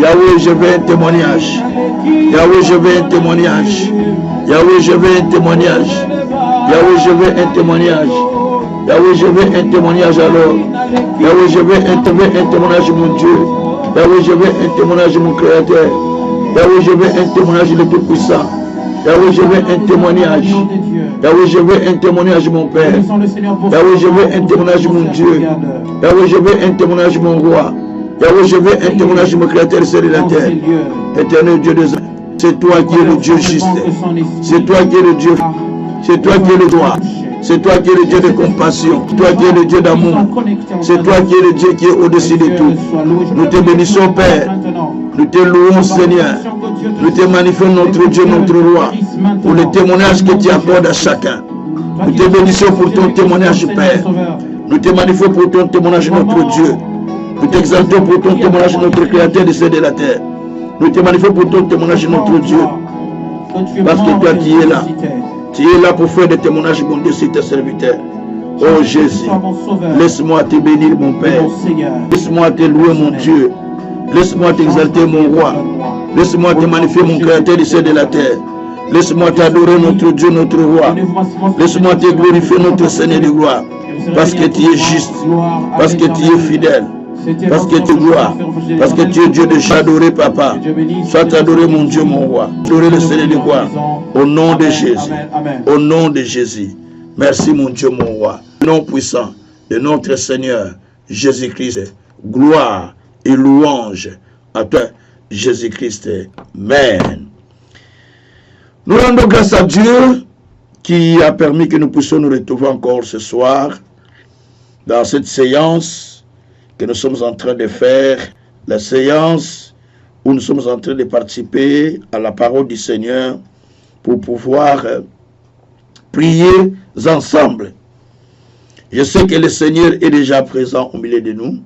Yahweh, je veux un témoignage. Yahweh, je veux un témoignage. Yahweh, je veux un témoignage. Yahweh, je veux un témoignage. Yahweh, je veux un témoignage alors. Yahweh, je veux un témoignage, mon Dieu. Yahweh, je veux un témoignage, mon Créateur. Yahweh, je veux un témoignage, le Tout-Puissant. Yahweh, je veux un témoignage. Yahweh, je veux un témoignage, mon Père. Yahweh, je veux un témoignage, mon Dieu. Yahweh, je veux un témoignage, mon Roi. Yahweh, je veux un témoignage, mon Créateur et Seigneur de la terre. Éternel Dieu des hommes, c'est toi qui es le Dieu juste. C'est toi qui es le Dieu. C'est toi qui es le roi. C'est toi qui es le Dieu de compassion. C'est toi qui es le Dieu d'amour. C'est toi qui es le Dieu qui est au-dessus de tout. Nous te bénissons, Père. Nous te louons, Seigneur. Nous te magnifions, notre Dieu, notre roi, pour le témoignage que tu accordes à chacun. Nous te bénissons pour ton témoignage, Père. Nous te magnifions pour ton témoignage, notre Dieu. Nous t'exaltons pour ton témoignage, notre Créateur des cieux et de la terre. Nous te magnifions pour ton témoignage, notre Dieu. Parce que toi, tu es là. Tu es là pour faire des témoignages, mon Dieu, sur tes serviteurs. Oh Jésus, laisse-moi te bénir, mon Père. Laisse-moi te louer, mon Dieu. Laisse-moi t'exalter, mon Roi. Laisse-moi te magnifier, mon Créateur des cieux et de la terre. Laisse-moi t'adorer, notre Dieu, notre Roi. Laisse-moi te glorifier, notre Seigneur de gloire. Parce que tu es juste. Parce que tu es fidèle. Parce que tu es gloire. Parce que tu es Dieu de j'adorer, Papa. Sois adoré, mon Dieu, mon Roi. Adorer le Seigneur de gloire. Au nom de Jésus. Au nom de Jésus. Merci, mon Dieu, mon Roi. Au nom puissant de notre Seigneur Jésus-Christ. Gloire et louange à toi, Jésus-Christ. Amen. Nous rendons grâce à Dieu qui a permis que nous puissions nous retrouver encore ce soir dans cette séance que nous sommes en train de faire, la séance où nous sommes en train de participer à la parole du Seigneur pour pouvoir prier ensemble. Je sais que le Seigneur est déjà présent au milieu de nous.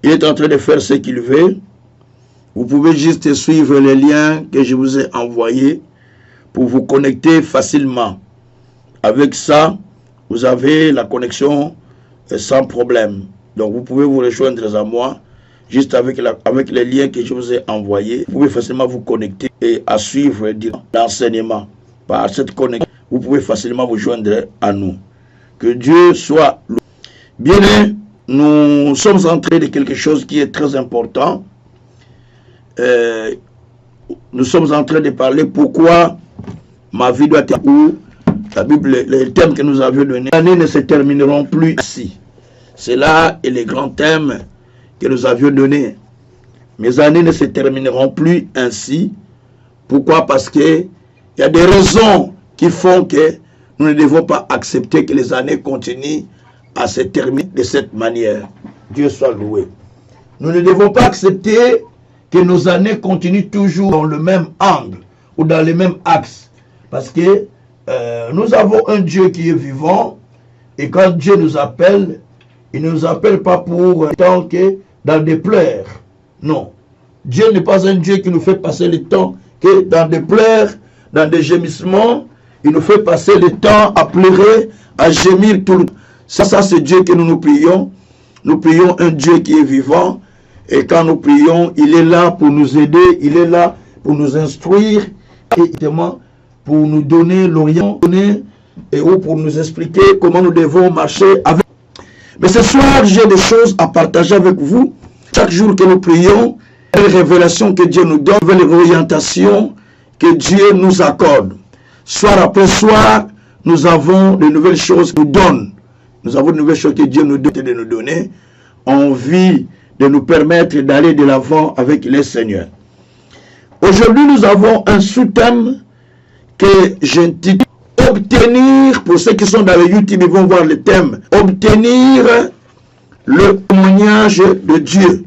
Il est en train de faire ce qu'il veut. Vous pouvez juste suivre les liens que je vous ai envoyés pour vous connecter facilement. Avec ça, vous avez la connexion sans problème. Donc vous pouvez vous rejoindre à moi juste avec les liens que je vous ai envoyés. Vous pouvez facilement vous connecter et à suivre l'enseignement. Par cette connexion, vous pouvez facilement vous joindre à nous. Que Dieu soit loué. Bien, nous sommes entrés de quelque chose qui est très important. Nous sommes en train de parler pourquoi ma vie doit être où la Bible, les thèmes que nous avions donnés, les années ne se termineront plus ici. C'est là et les grands thèmes que nous avions donnés. Mes années ne se termineront plus ainsi. Pourquoi? Parce qu'il y a des raisons qui font que nous ne devons pas accepter que les années continuent à se terminer de cette manière. Dieu soit loué. Nous ne devons pas accepter que nos années continuent toujours dans le même angle ou dans le même axe. Parce que nous avons un Dieu qui est vivant et quand Dieu nous appelle, il ne nous appelle pas pour tant que dans des pleurs. Non. Dieu n'est pas un Dieu qui nous fait passer le temps que dans des pleurs, dans des gémissements. Il nous fait passer le temps à pleurer, à gémir tout le temps. Ça c'est Dieu que nous prions. Nous prions un Dieu qui est vivant. Et quand nous prions, il est là pour nous aider. Il est là pour nous instruire. Et pour nous donner l'orient. Et pour nous expliquer comment nous devons marcher avec. Mais ce soir, j'ai des choses à partager avec vous. Chaque jour que nous prions, une révélation que Dieu nous donne, une orientation que Dieu nous accorde. Soir après soir, nous avons de nouvelles choses qu'il nous donne. Nous avons de nouvelles choses que Dieu nous donne de nous donner. Envie de nous permettre d'aller de l'avant avec les Seigneurs. Aujourd'hui, nous avons un sous-thème que j'intitule obtenir, pour ceux qui sont dans le YouTube, ils vont voir le thème, obtenir le témoignage de Dieu.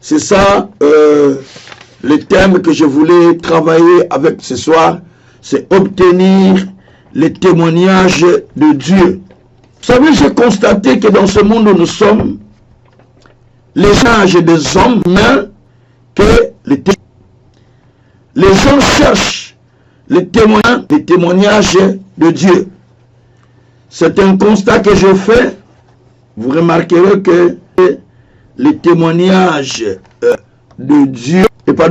C'est ça le thème que je voulais travailler avec ce soir, c'est obtenir le témoignage de Dieu. Vous savez, j'ai constaté que dans ce monde où nous sommes, les gens des hommes humains, que les gens cherchent les témoignages de Dieu. C'est un constat que je fais. Vous remarquerez que les témoignages de Dieu et pas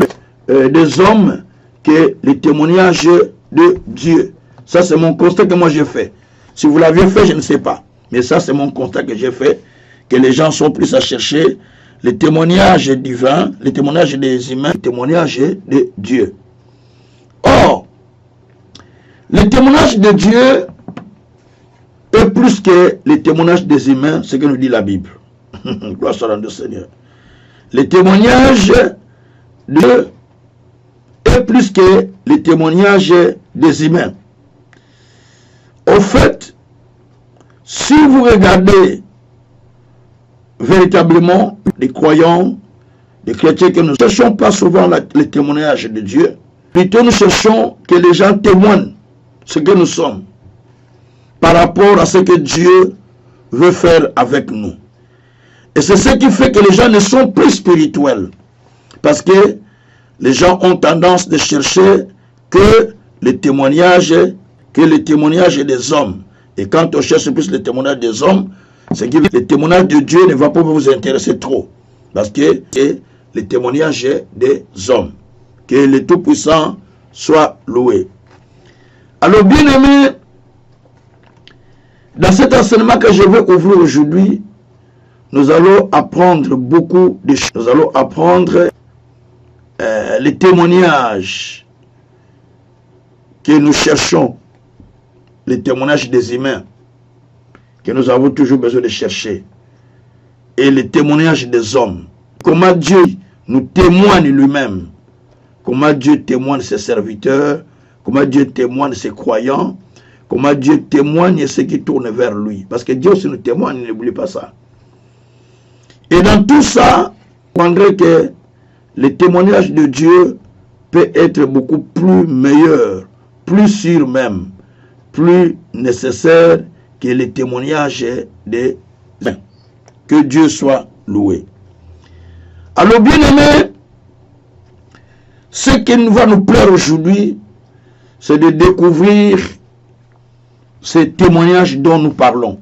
des hommes que les témoignages de Dieu. Ça, c'est mon constat que moi j'ai fait. Si vous l'aviez fait, je ne sais pas. Mais ça, c'est mon constat que j'ai fait, que les gens sont plus à chercher les témoignages divins, les témoignages des humains, les témoignages de Dieu. Or, les témoignages de Dieu est plus que les témoignages des humains, ce que nous dit la Bible. Gloire soit rendue au Seigneur. Les témoignages de Dieu est plus que les témoignages des humains. Au fait, si vous regardez véritablement les croyants, les chrétiens, que nous ne cherchons pas souvent les témoignages de Dieu, plutôt nous cherchons que les gens témoignent ce que nous sommes par rapport à ce que Dieu veut faire avec nous. Et c'est ce qui fait que les gens ne sont plus spirituels. Parce que les gens ont tendance de chercher que les témoignages des hommes. Et quand on cherche plus les témoignages des hommes, c'est que les témoignages de Dieu ne vont pas vous intéresser trop. Parce que c'est les témoignages des hommes. Que le Tout-Puissant soit loué. Alors, bien aimé, dans cet enseignement que je vais ouvrir aujourd'hui, nous allons apprendre beaucoup de choses. Nous allons apprendre les témoignages que nous cherchons, les témoignages des humains que nous avons toujours besoin de chercher, et les témoignages des hommes. Comment Dieu nous témoigne lui-même, comment Dieu témoigne ses serviteurs, comment Dieu témoigne ses croyants, comment Dieu témoigne ceux qui tournent vers lui. Parce que Dieu aussi nous témoigne, n'oublie pas ça. Et dans tout ça, on comprendrait que le témoignage de Dieu peut être beaucoup plus meilleur, plus sûr même, plus nécessaire que les témoignages des humains. Que Dieu soit loué. Alors, bien aimé, ce qui va nous plaire aujourd'hui, c'est de découvrir ces témoignages dont nous parlons.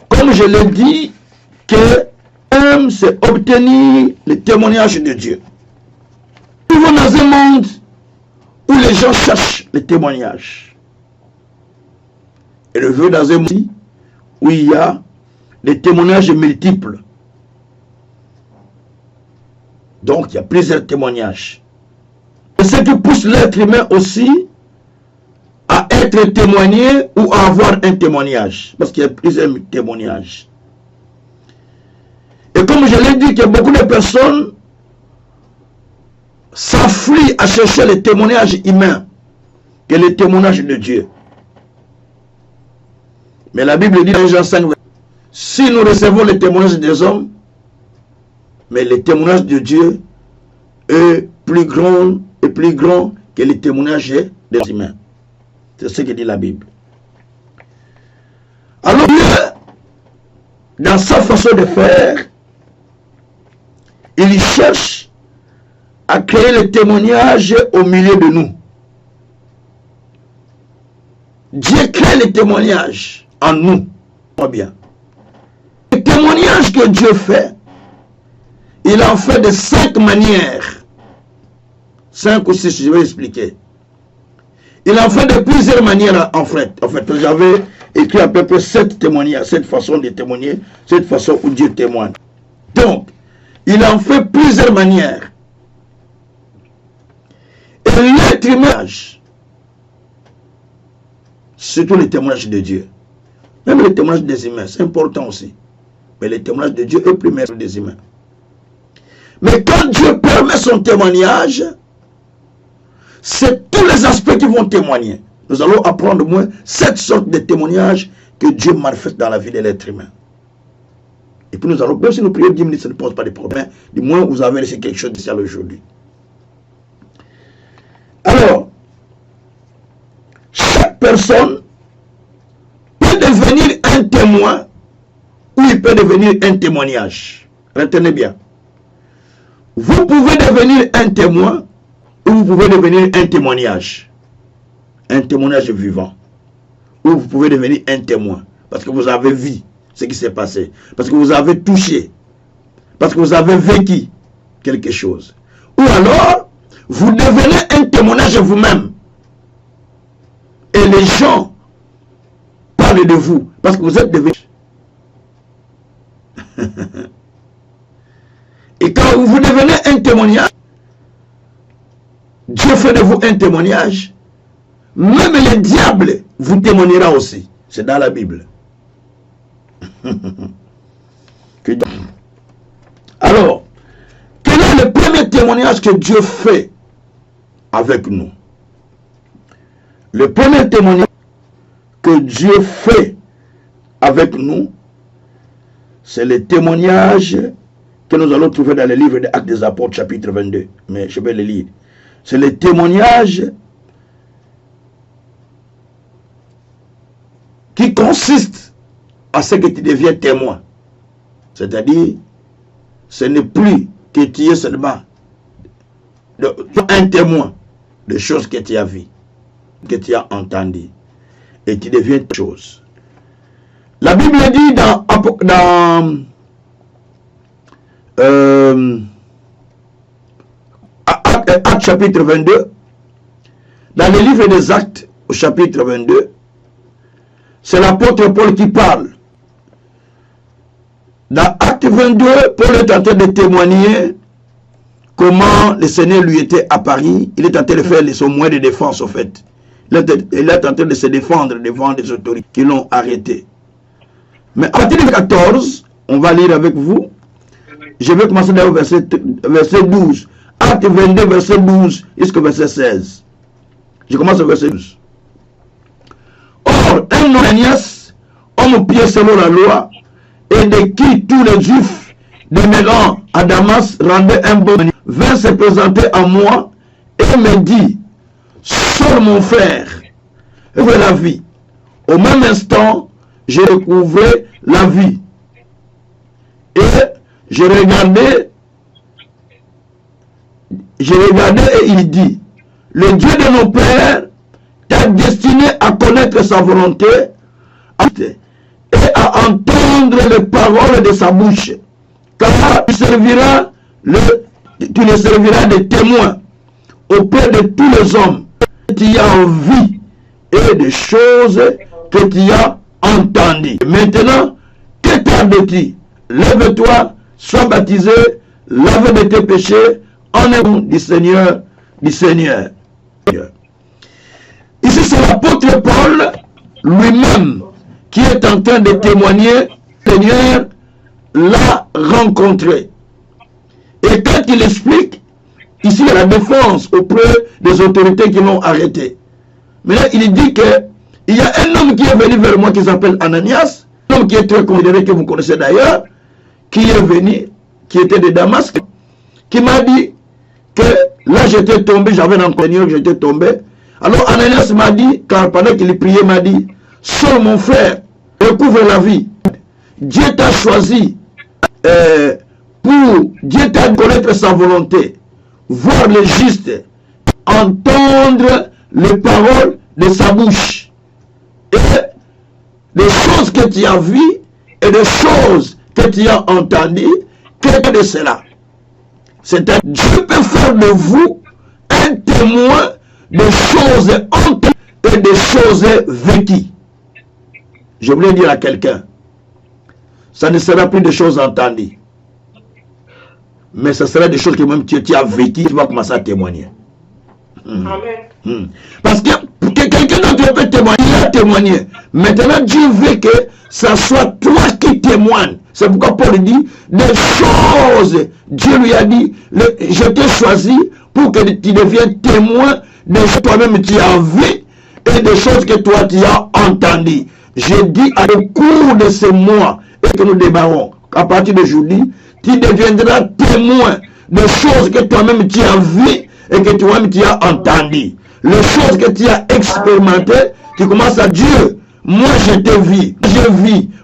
Comme je l'ai dit, que c'est obtenir le témoignage de Dieu. Nous vivons dans un monde où les gens cherchent les témoignages. Et nous vivons dans un monde où il y a des témoignages multiples. Donc, il y a plusieurs témoignages. Et ce qui pousse l'être humain aussi à être témoigné ou à avoir un témoignage. Parce qu'il y a plusieurs témoignages. Et comme je l'ai dit, que beaucoup de personnes s'afflient à chercher les témoignages humains que les témoignages de Dieu. Mais la Bible dit dans Jean 5, si nous recevons les témoignages des hommes, mais les témoignages de Dieu est plus grand que les témoignages des humains. C'est ce que dit la Bible. Alors Dieu, dans sa façon de faire, il cherche à créer le témoignage au milieu de nous. Dieu crée le témoignage en nous. Bien. Le témoignage que Dieu fait, il en fait de 5 manières. 5 ou 6, je vais expliquer. Il en fait de plusieurs manières en fait. J'avais écrit à peu près 7 témoignages, 7 façons de témoigner, 7 façons où Dieu témoigne. Donc, il en fait plusieurs manières. Et l'être humain, surtout les témoignages de Dieu, même les témoignages des humains, c'est important aussi. Mais les témoignages de Dieu est plus meilleur que des humains. Mais quand Dieu permet son témoignage, c'est tous les aspects qui vont témoigner. Nous allons apprendre au moins 7 sortes de témoignages que Dieu manifeste dans la vie de l'être humain. Et puis nous allons, même si nous prions 10 minutes, ça ne pose pas de problème. Du moins, vous avez laissé quelque chose de spécial aujourd'hui. Alors, chaque personne peut devenir un témoin ou il peut devenir un témoignage. Retenez bien. Vous pouvez devenir un témoin ou vous pouvez devenir un témoignage. Un témoignage vivant. Ou vous pouvez devenir un témoin. Parce que vous avez vu ce qui s'est passé. Parce que vous avez touché. parce que vous avez vécu quelque chose. Ou alors, vous devenez un témoignage vous-même. Et les gens parlent de vous parce que vous êtes devenu. Et quand vous devenez un témoignage, Dieu fait de vous un témoignage. Même le diable vous témoignera aussi. C'est dans la Bible. Alors, quel est le premier témoignage que Dieu fait avec nous? Le premier témoignage que Dieu fait avec nous, c'est le témoignage que nous allons trouver dans le livre des Actes des Apôtres, chapitre 22. Mais je vais le lire. C'est le témoignage qui consiste à ce que tu deviens témoin. C'est-à-dire, ce n'est plus que tu es seulement un témoin de choses que tu as vues, que tu as entendues, et tu deviens chose. La Bible dit dans Actes chapitre 22, dans le livre des Actes au chapitre 22, c'est l'apôtre Paul qui parle. Dans Acte 22, Paul est en train de témoigner comment le Seigneur lui était apparu. Il est en train de faire son moyen de défense, au fait. Il est en train de se défendre devant des autorités qui l'ont arrêté. Mais à partir du 14, on va lire avec vous. Je vais commencer dans le verset 12. Acte 22, verset 12 jusqu'au verset 16. Je commence au verset 12. Or, un Ananias, homme pied selon la loi, et de qui tous les Juifs demeurant à Damas rendaient un bon, vint se présenter à moi et me dit, sors mon frère, et vois la vie. Au même instant, j'ai recouvré la vie. Et je regardais et il dit, le Dieu de nos pères t'a destiné à connaître sa volonté et à entendre les paroles de sa bouche, car tu les serviras de témoin auprès de tous les hommes que tu as en vie et des choses que tu as entendues. Maintenant, que tardes-tu? Lève-toi, sois baptisé, lave de tes péchés, en nom du Seigneur, du Seigneur. Ici, c'est l'apôtre Paul lui-même qui est en train de témoigner. Le Seigneur l'a rencontré. Et quand il explique, ici, il y a la défense auprès des autorités qui l'ont arrêté. Mais là, il dit qu'il y a un homme qui est venu vers moi qui s'appelle Ananias, un homme qui est très considéré, que vous connaissez d'ailleurs, qui est venu, qui était de Damas, qui m'a dit que là j'étais tombé, j'avais un Seigneur, j'étais tombé. Alors Ananias m'a dit, car pendant qu'il priait, m'a dit, sors mon frère, recouvre la vie. Dieu t'a choisi Dieu t'a connaître sa volonté, voir le juste, entendre les paroles de sa bouche. Et les choses que tu as vues et les choses que tu as entendues, qu'est-ce de cela? C'est-à-dire, Dieu peut faire de vous un témoin des choses entendues et des choses vécues. Je voulais dire à quelqu'un, ça ne sera plus des choses entendues, mais ce sera des choses que même tu as vécues, tu vas commencer à témoigner. Parce que quelqu'un d'autre peut témoigner, il a témoigné. Maintenant, Dieu veut que ce soit toi qui témoignes. C'est pourquoi Paul dit, des choses, Dieu lui a dit, je t'ai choisi pour que tu deviennes témoin de ce que toi-même tu as vu et des choses que toi tu as entendues. J'ai dit à le cours de ces mois et que nous démarrons, à partir d'aujourd'hui, tu deviendras témoin de choses que toi-même tu as vues et que toi-même tu as entendues. Les choses que tu as expérimentées, tu commences à Dieu. Moi je te vis,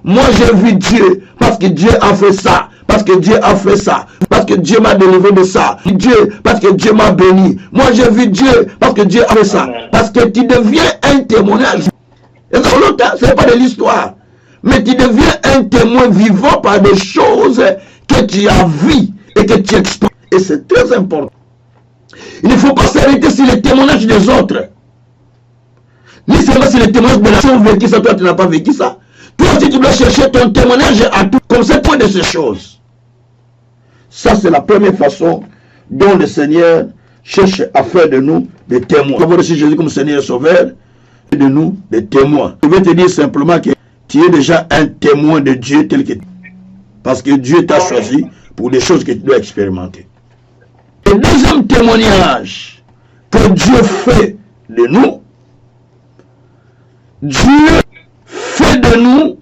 moi j'ai vu Dieu, parce que Dieu a fait ça, parce que Dieu a fait ça, parce que Dieu m'a délivré de ça, Dieu, parce que Dieu m'a béni, moi j'ai vu Dieu, parce que Dieu a fait ça, parce que tu deviens un témoignage. Et dans longtemps, ce n'est pas de l'histoire, mais tu deviens un témoin vivant par des choses que tu as vu et que tu exprimes. Et c'est très important. Il ne faut pas s'arrêter sur les témoignages des autres. Ni seulement sur les témoignages de la chose vécue, ça, toi tu n'as pas vécu ça. Toi aussi tu dois chercher ton témoignage à tout, comme c'est point de ces choses. Ça c'est la première façon dont le Seigneur cherche à faire de nous des témoins. Avoir reçu Jésus comme Seigneur et Sauveur, et de nous des témoins. Je vais te dire simplement que tu es déjà un témoin de Dieu tel que tu es. Parce que Dieu t'a choisi pour des choses que tu dois expérimenter. Le deuxième témoignage que Dieu fait de nous, Dieu fait de nous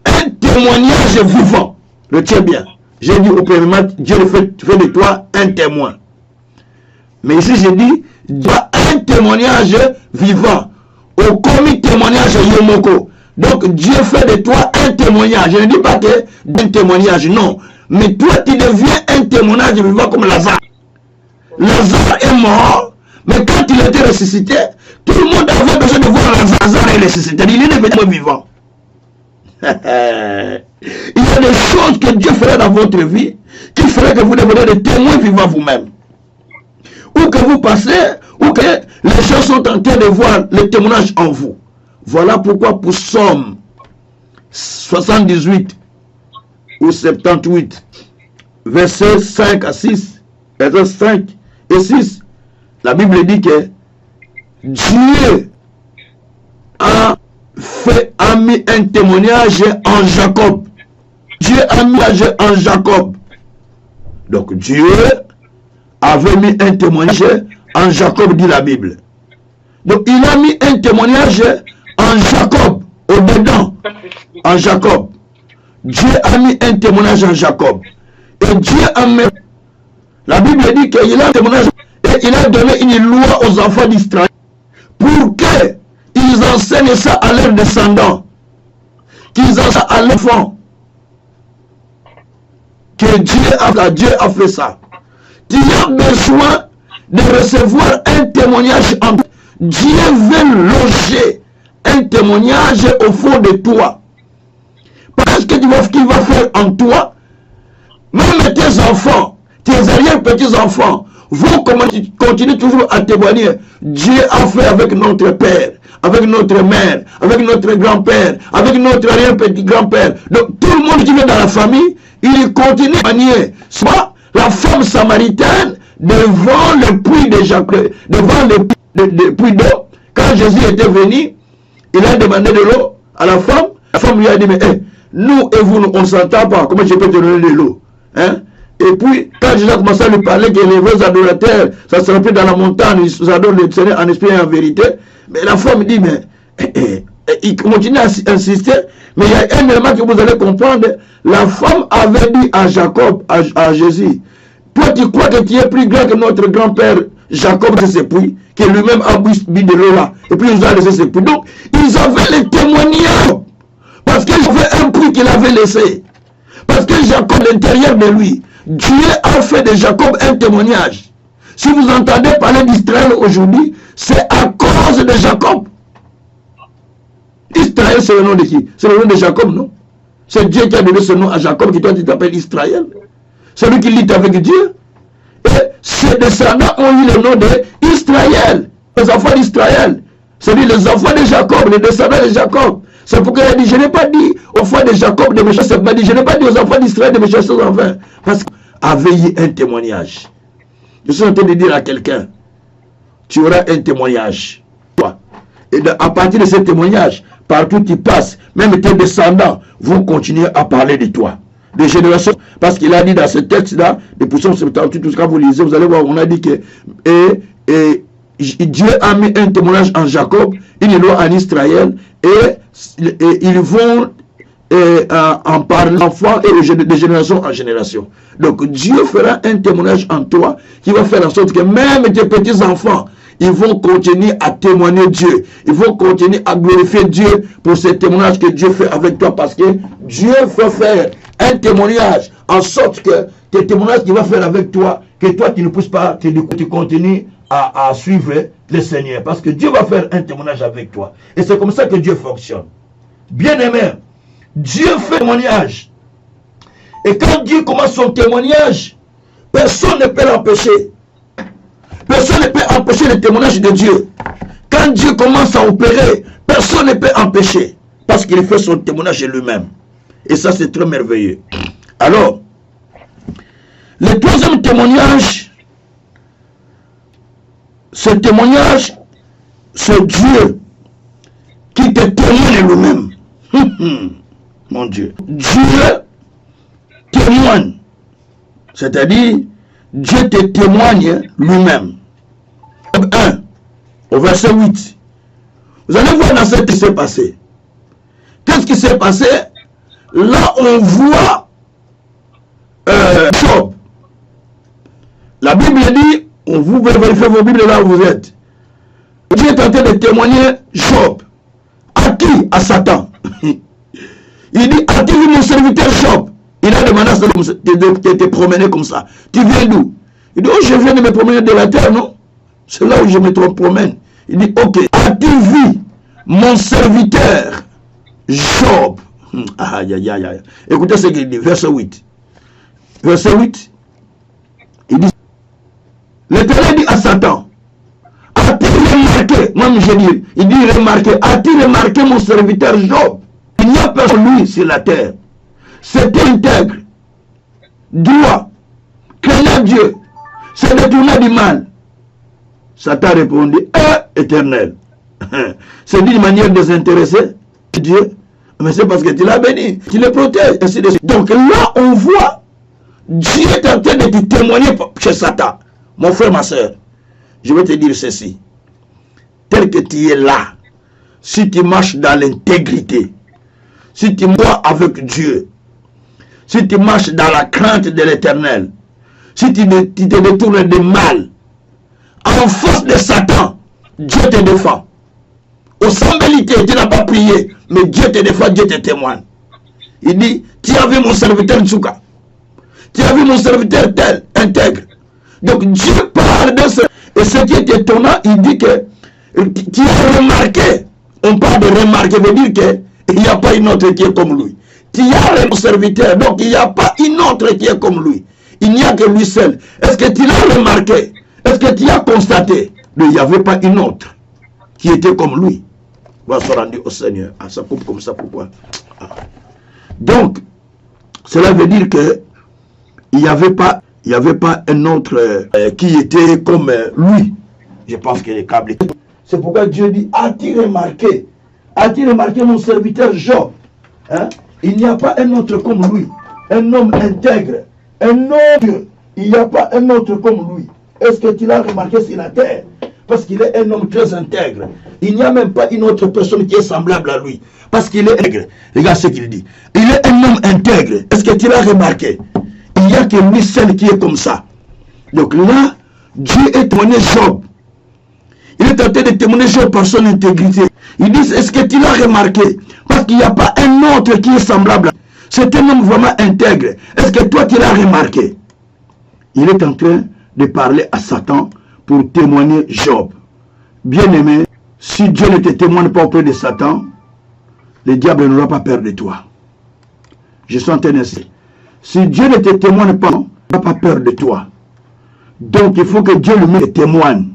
un témoignage vivant. Retiens bien. J'ai dit au premier, Dieu fait de toi un témoin. Mais ici, j'ai dit, Dieu a un témoignage vivant. Au commis témoignage Yomoko. Donc, Dieu fait de toi un témoignage. Je ne dis pas que d'un témoignage, non. Mais toi, tu deviens un témoignage vivant comme Lazare. Lazare est mort, mais quand il était ressuscité, tout le monde avait besoin de voir Lazare et ressuscité. Il est devenu vivant. Il y a des choses que Dieu ferait dans votre vie qui feraient que vous deveniez des témoins vivants vous-même. Ou que vous passez, ou que les gens sont en train de voir le témoignage en vous. Voilà pourquoi pour Psaume 78 ou 78, versets 5 à 6, versets 5 et 6, la Bible dit que Dieu a mis un témoignage en Jacob. Dieu a mis en Jacob. Donc Dieu avait mis un témoignage en Jacob, dit la Bible. Donc il a mis un témoignage en Jacob, au-dedans, en Jacob. Dieu a mis un témoignage en Jacob. Et Dieu a mis, la Bible dit qu'il a un témoignage et il a donné une loi aux enfants d'Israël pour qu'ils enseignent ça à leurs descendants, qu'ils enseignent ça à leurs enfants. Que Dieu a fait ça. Tu as besoin de recevoir un témoignage en toi. Dieu veut loger un témoignage au fond de toi. Parce que qu'il va faire en toi, même tes enfants, tes arrière-petits-enfants, vont continuer toujours à témoigner. Dieu a fait avec notre père, avec notre mère, avec notre grand-père, avec notre arrière-petit-grand-père. Donc tout le monde qui vient dans la famille, il continue à témoigner. Soit la femme samaritaine devant le puits de Jacques, devant le puits d'eau. Quand Jésus était venu, il a demandé de l'eau à la femme. La femme lui a dit, mais nous et vous, on ne s'entend pas. Comment je peux te donner de l'eau, hein? Et puis, quand Jésus a commencé à lui parler que les vrais adorateurs, ça se remplit dans la montagne, ils adorent le Seigneur en esprit et en vérité. Mais la femme dit, mais il continue à insister. Mais il y a un élément que vous allez comprendre. La femme avait dit à Jacob, à Jésus, toi tu crois que tu es plus grand que notre grand-père Jacob de ses puits, qui lui-même a bu de l'eau là, et puis il nous a laissé ses puits. Donc, ils avaient les témoignages, parce qu'ils avaient un puits qu'il avait laissé. Parce que Jacob, à l'intérieur de lui, Dieu a fait de Jacob un témoignage. Si vous entendez parler d'Israël aujourd'hui, c'est à cause de Jacob. Israël, c'est le nom de qui? C'est le nom de Jacob, non? C'est Dieu qui a donné ce nom à Jacob, qui toi tu t'appelles Israël. C'est lui qui lit avec Dieu. Et ses descendants ont eu le nom d'Israël. Les enfants d'Israël. C'est-à-dire les enfants de Jacob, les descendants de Jacob. C'est pourquoi il a dit, je n'ai pas dit aux enfants de Jacob de méchants, c'est pas dit, je n'ai pas dit aux enfants d'Israël de méchants choses en vain. Parce qu'avait eu un témoignage. Je suis en train de dire à quelqu'un, tu auras un témoignage. Et à partir de ce témoignage, partout où tu passes, même tes descendants vont continuer à parler de toi. Des générations, parce qu'il a dit dans ce texte-là, depuis Psaume 78, tout ce que vous lisez, vous allez voir, on a dit que Dieu a mis un témoignage en Jacob, une loi en Israël, et ils vont en parler d'enfants et de génération en génération. Donc Dieu fera un témoignage en toi qui va faire en sorte que même tes petits-enfants, ils vont continuer à témoigner Dieu. Ils vont continuer à glorifier Dieu pour ce témoignage que Dieu fait avec toi, parce que Dieu veut faire un témoignage en sorte que tes témoignages qu'il va faire avec toi, que toi tu ne pousses pas, que tu continues à suivre le Seigneur. Parce que Dieu va faire un témoignage avec toi. Et c'est comme ça que Dieu fonctionne. Bien aimé, Dieu fait témoignage. Et quand Dieu commence son témoignage, personne ne peut l'empêcher. Personne ne peut empêcher le témoignage de Dieu. Quand Dieu commence à opérer, personne ne peut empêcher. Parce qu'il fait son témoignage lui-même. Et ça, c'est très merveilleux. Alors, le troisième témoignage, ce témoignage, c'est Dieu qui te témoigne lui-même. Mon Dieu. Dieu témoigne. C'est-à-dire, Dieu te témoigne lui-même. 1, au verset 8. Vous allez voir dans ce qui s'est passé. Qu'est-ce qui s'est passé? Là, on voit Job. La Bible dit, vous pouvez vérifier vos Bibles là où vous êtes. Dieu est en train de témoigner Job. À qui? À Satan. Il dit, as-tu vu mon serviteur Job? Il a demandé de te promener comme ça. Tu viens d'où? Il dit, oh, je viens de me promener de la terre, non? C'est là où je me promène. Il dit, ok, as-tu vu mon serviteur Job? Aïe, aïe, aïe, aïe. Écoutez ce qu'il dit, verset 8. Verset 8, il dit, l'Éternel dit à Satan, as-tu remarqué, moi je dis, il dit remarqué, as-tu remarqué mon serviteur Job? Il n'y a personne lui sur la terre. C'est intègre, droit, craignant Dieu, c'est détourné du mal. Satan répondit, Éternel, c'est d'une manière désintéressée, Dieu, mais c'est parce que tu l'as béni, tu le protèges, ainsi de suite. Donc là, on voit, Dieu est en train de te témoigner chez Satan. Mon frère, ma soeur, je vais te dire ceci. Tel que tu es là, si tu marches dans l'intégrité, si tu marches avec Dieu, si tu marches dans la crainte de l'Éternel, si tu te détournes du mal, en face de Satan, Dieu te défend. Au semblabilité, tu n'as pas prié, mais Dieu te défend, Dieu te témoigne. Il dit, tu as vu mon serviteur Tchouka, tu as vu mon serviteur tel, intègre. Donc Dieu parle de ce. Et ce qui est étonnant, il dit que tu as remarqué. On parle de remarquer, veut dire qu'il n'y a pas une autre qui est comme lui. Tu as mon serviteur, donc il n'y a pas une autre qui est comme lui. Il n'y a que lui seul. Est-ce que tu l'as remarqué? Est-ce que tu as constaté? Il n'y avait pas une autre qui était comme lui. On va se rendre au Seigneur. Ah, ça coupe comme ça, pourquoi? Ah. Donc, cela veut dire que il n'y avait pas un autre qui était comme lui. Je pense que les câbles. C'est pourquoi Dieu dit, as-tu remarqué mon serviteur Job? Hein? Il n'y a pas un autre comme lui. Un homme intègre. Un homme, il n'y a pas un autre comme lui. Est-ce que tu l'as remarqué sur la terre? Parce qu'il est un homme très intègre. Il n'y a même pas une autre personne qui est semblable à lui. Parce qu'il est intègre. Regarde ce qu'il dit. Il est un homme intègre. Est-ce que tu l'as remarqué? Il n'y a que lui seul qui est comme ça. Donc là, Dieu est témoigné Job. Il est en train de témoigner Job par son intégrité. Il dit, est-ce que tu l'as remarqué? Parce qu'il n'y a pas un autre qui est semblable. C'est un homme vraiment intègre. Est-ce que toi tu l'as remarqué? Il est en train de parler à Satan pour témoigner Job. Bien-aimé, si Dieu ne te témoigne pas auprès de Satan, le diable n'aura pas peur de toi. Je suis en train de dire. Si Dieu ne te témoigne pas, il n'a pas peur de toi. Donc il faut que Dieu lui te témoigne.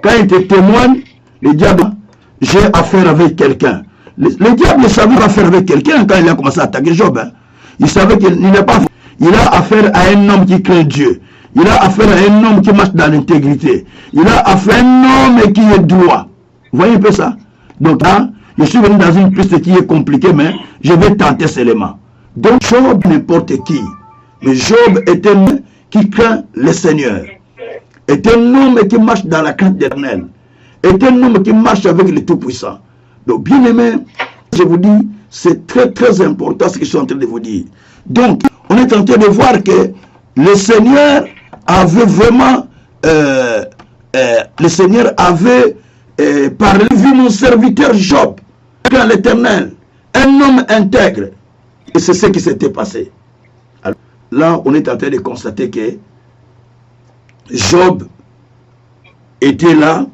Quand il te témoigne, le diable, j'ai affaire avec quelqu'un. Le diable savait affaire avec quelqu'un quand il a commencé à attaquer Job. Hein. Il savait qu'il n'est pas. Il a affaire à un homme qui craint Dieu. Il a affaire à un homme qui marche dans l'intégrité. Il a affaire à un homme qui est droit. Vous voyez un peu ça? Donc là, je suis venu dans une piste qui est compliquée, mais je vais tenter seulement. Donc Job, n'importe qui. Mais Job est un homme qui craint le Seigneur. Est un homme qui marche dans la crainte éternelle. Est un homme qui marche avec le Tout-Puissant. Donc, bien aimé, je vous dis, c'est très très important ce que je suis en train de vous dire. Donc, on est en train de voir que le Seigneur avait vraiment, le Seigneur avait parlé, vu mon serviteur Job, quand l'Éternel, un homme intègre. Et c'est ce qui s'était passé. Alors, là, on est en train de constater que Job était là,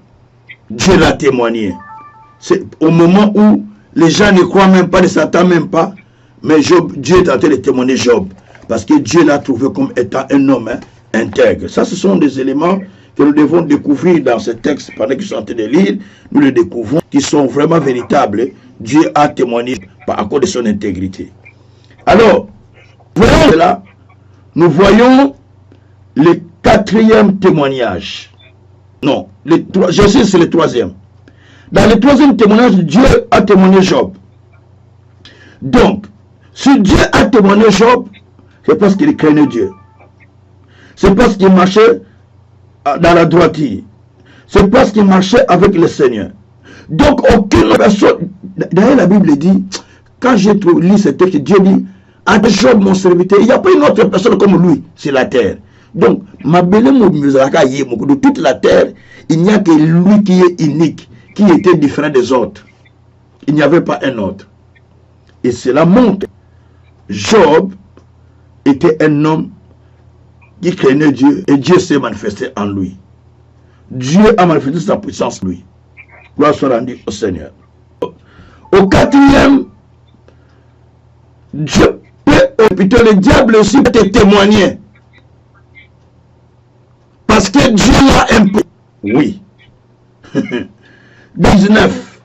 Dieu l'a témoigné. C'est au moment où les gens ne croient même pas de Satan, même pas, mais Job, Dieu est en train de témoigner Job. parce que Dieu l'a trouvé comme étant un homme intègre. Ça, ce sont des éléments que nous devons découvrir dans ce texte pendant qu'ils sont en train de lire. Nous les découvrons, qui sont vraiment véritables. Dieu a témoigné à cause de son intégrité. Alors, voyons là, nous voyons le quatrième témoignage. Non, je sais c'est le troisième. Dans le troisième témoignage, Dieu a témoigné Job. Donc, si Dieu a témoigné Job, c'est parce qu'il craignait Dieu. C'est parce qu'il marchait dans la droiture. C'est parce qu'il marchait avec le Seigneur. Donc, aucune personne... D'ailleurs, la Bible dit, quand j'ai lu ce texte, Dieu dit, à Job, mon serviteur, il n'y a pas une autre personne comme lui sur la terre. Donc, de toute la terre, il n'y a que lui qui est unique, qui était différent des autres. Il n'y avait pas un autre. Et cela montre, Job était un homme qui craignait Dieu et Dieu s'est manifesté en lui. Dieu a manifesté sa puissance en lui. Gloire soit rendue au Seigneur. Au quatrième, Dieu peut, plutôt le diable aussi peut te témoigner. Parce que Dieu l'a un peu. Oui. 19.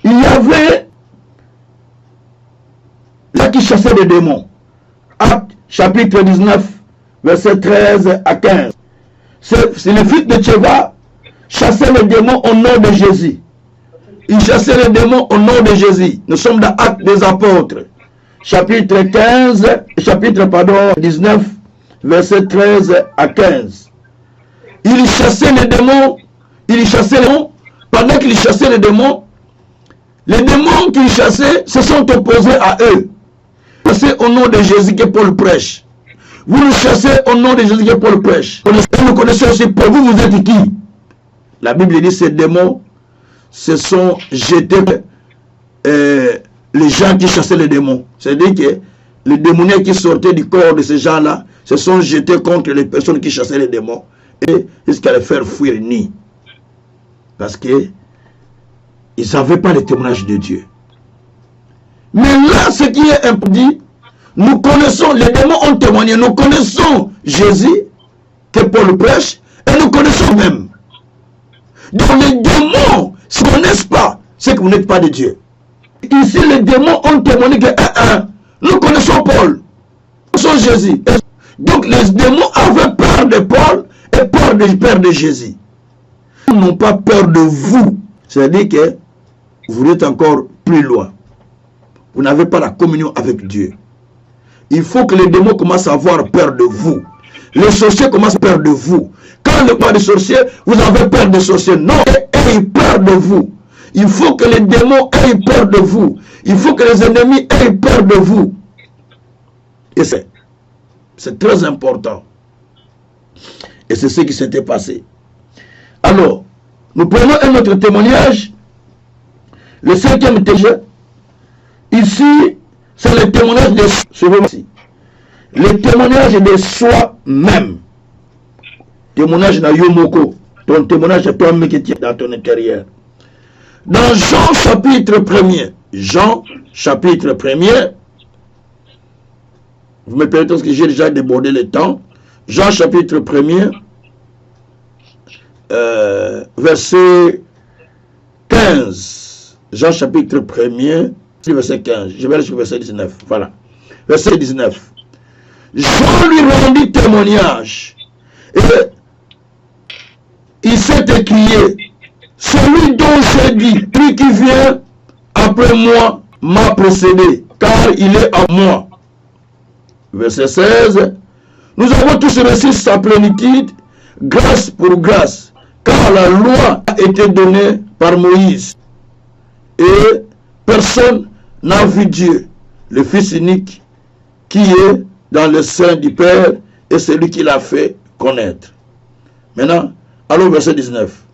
Il y avait là qui chassait les démons. Acte chapitre 19, verset 13 à 15. C'est le fils de Tchéva chassait les démons au nom de Jésus. Il chassait les démons au nom de Jésus. Nous sommes dans Actes des Apôtres. Chapitre 19, verset 13 à 15. Il chassait les démons. Pendant qu'il chassait les démons qu'il chassait se sont opposés à eux. Chassez au nom de Jésus que Paul prêche. Vous le chassez au nom de Jésus que Paul prêche. Vous connaissez aussi Paul. Vous êtes qui? La Bible dit ces démons se sont jetés les gens qui chassaient les démons. C'est-à-dire que les démoniaques qui sortaient du corps de ces gens-là se sont jetés contre les personnes qui chassaient les démons et jusqu'à les faire fuir ni. Parce que ils n'avaient pas le témoignage de Dieu. Mais là, ce qui est imposé, nous connaissons, les démons ont témoigné, nous connaissons Jésus, que Paul prêche, et nous connaissons même. Donc les démons ne connaissent pas, c'est que vous n'êtes pas de Dieu. Ici, les démons ont témoigné que nous connaissons Paul, nous connaissons Jésus. Donc les démons avaient peur de Paul et peur de Jésus. Ils n'ont pas peur de vous. C'est-à-dire que vous êtes encore plus loin. Vous n'avez pas la communion avec Dieu. Il faut que les démons commencent à avoir peur de vous. Les sorciers commencent à avoir peur de vous. Quand le parle des sorciers, vous avez peur des sorciers. Non, ayez peur de vous. Il faut que les démons aient peur de vous. Il faut que les ennemis aient peur de vous. Et c'est très important. Et c'est ce qui s'était passé. Alors, nous prenons un autre témoignage. Le cinquième témoignage. Ici, c'est le témoignage de soi. Le témoignage de soi-même. Témoignage de Yomoko. Ton témoignage est toi-même qui tient dans ton intérieur. Dans Jean chapitre 1er. Jean chapitre 1er. Vous me permettez parce que j'ai déjà débordé le temps. Jean chapitre 1er. Verset 15. Jean chapitre 1er. Verset 15. Je vais aller sur verset 19. Voilà. Verset 19. Jean lui rendit témoignage. Et il s'est écrié, celui dont j'ai dit, lui qui vient après moi m'a précédé, car il est à moi. Verset 16. Nous avons tous reçu sa plénitude, grâce pour grâce, car la loi a été donnée par Moïse. Et personne n'a vu Dieu, le Fils unique, qui est dans le sein du Père, et c'est lui qui l'a fait connaître. Maintenant, allons verset 19.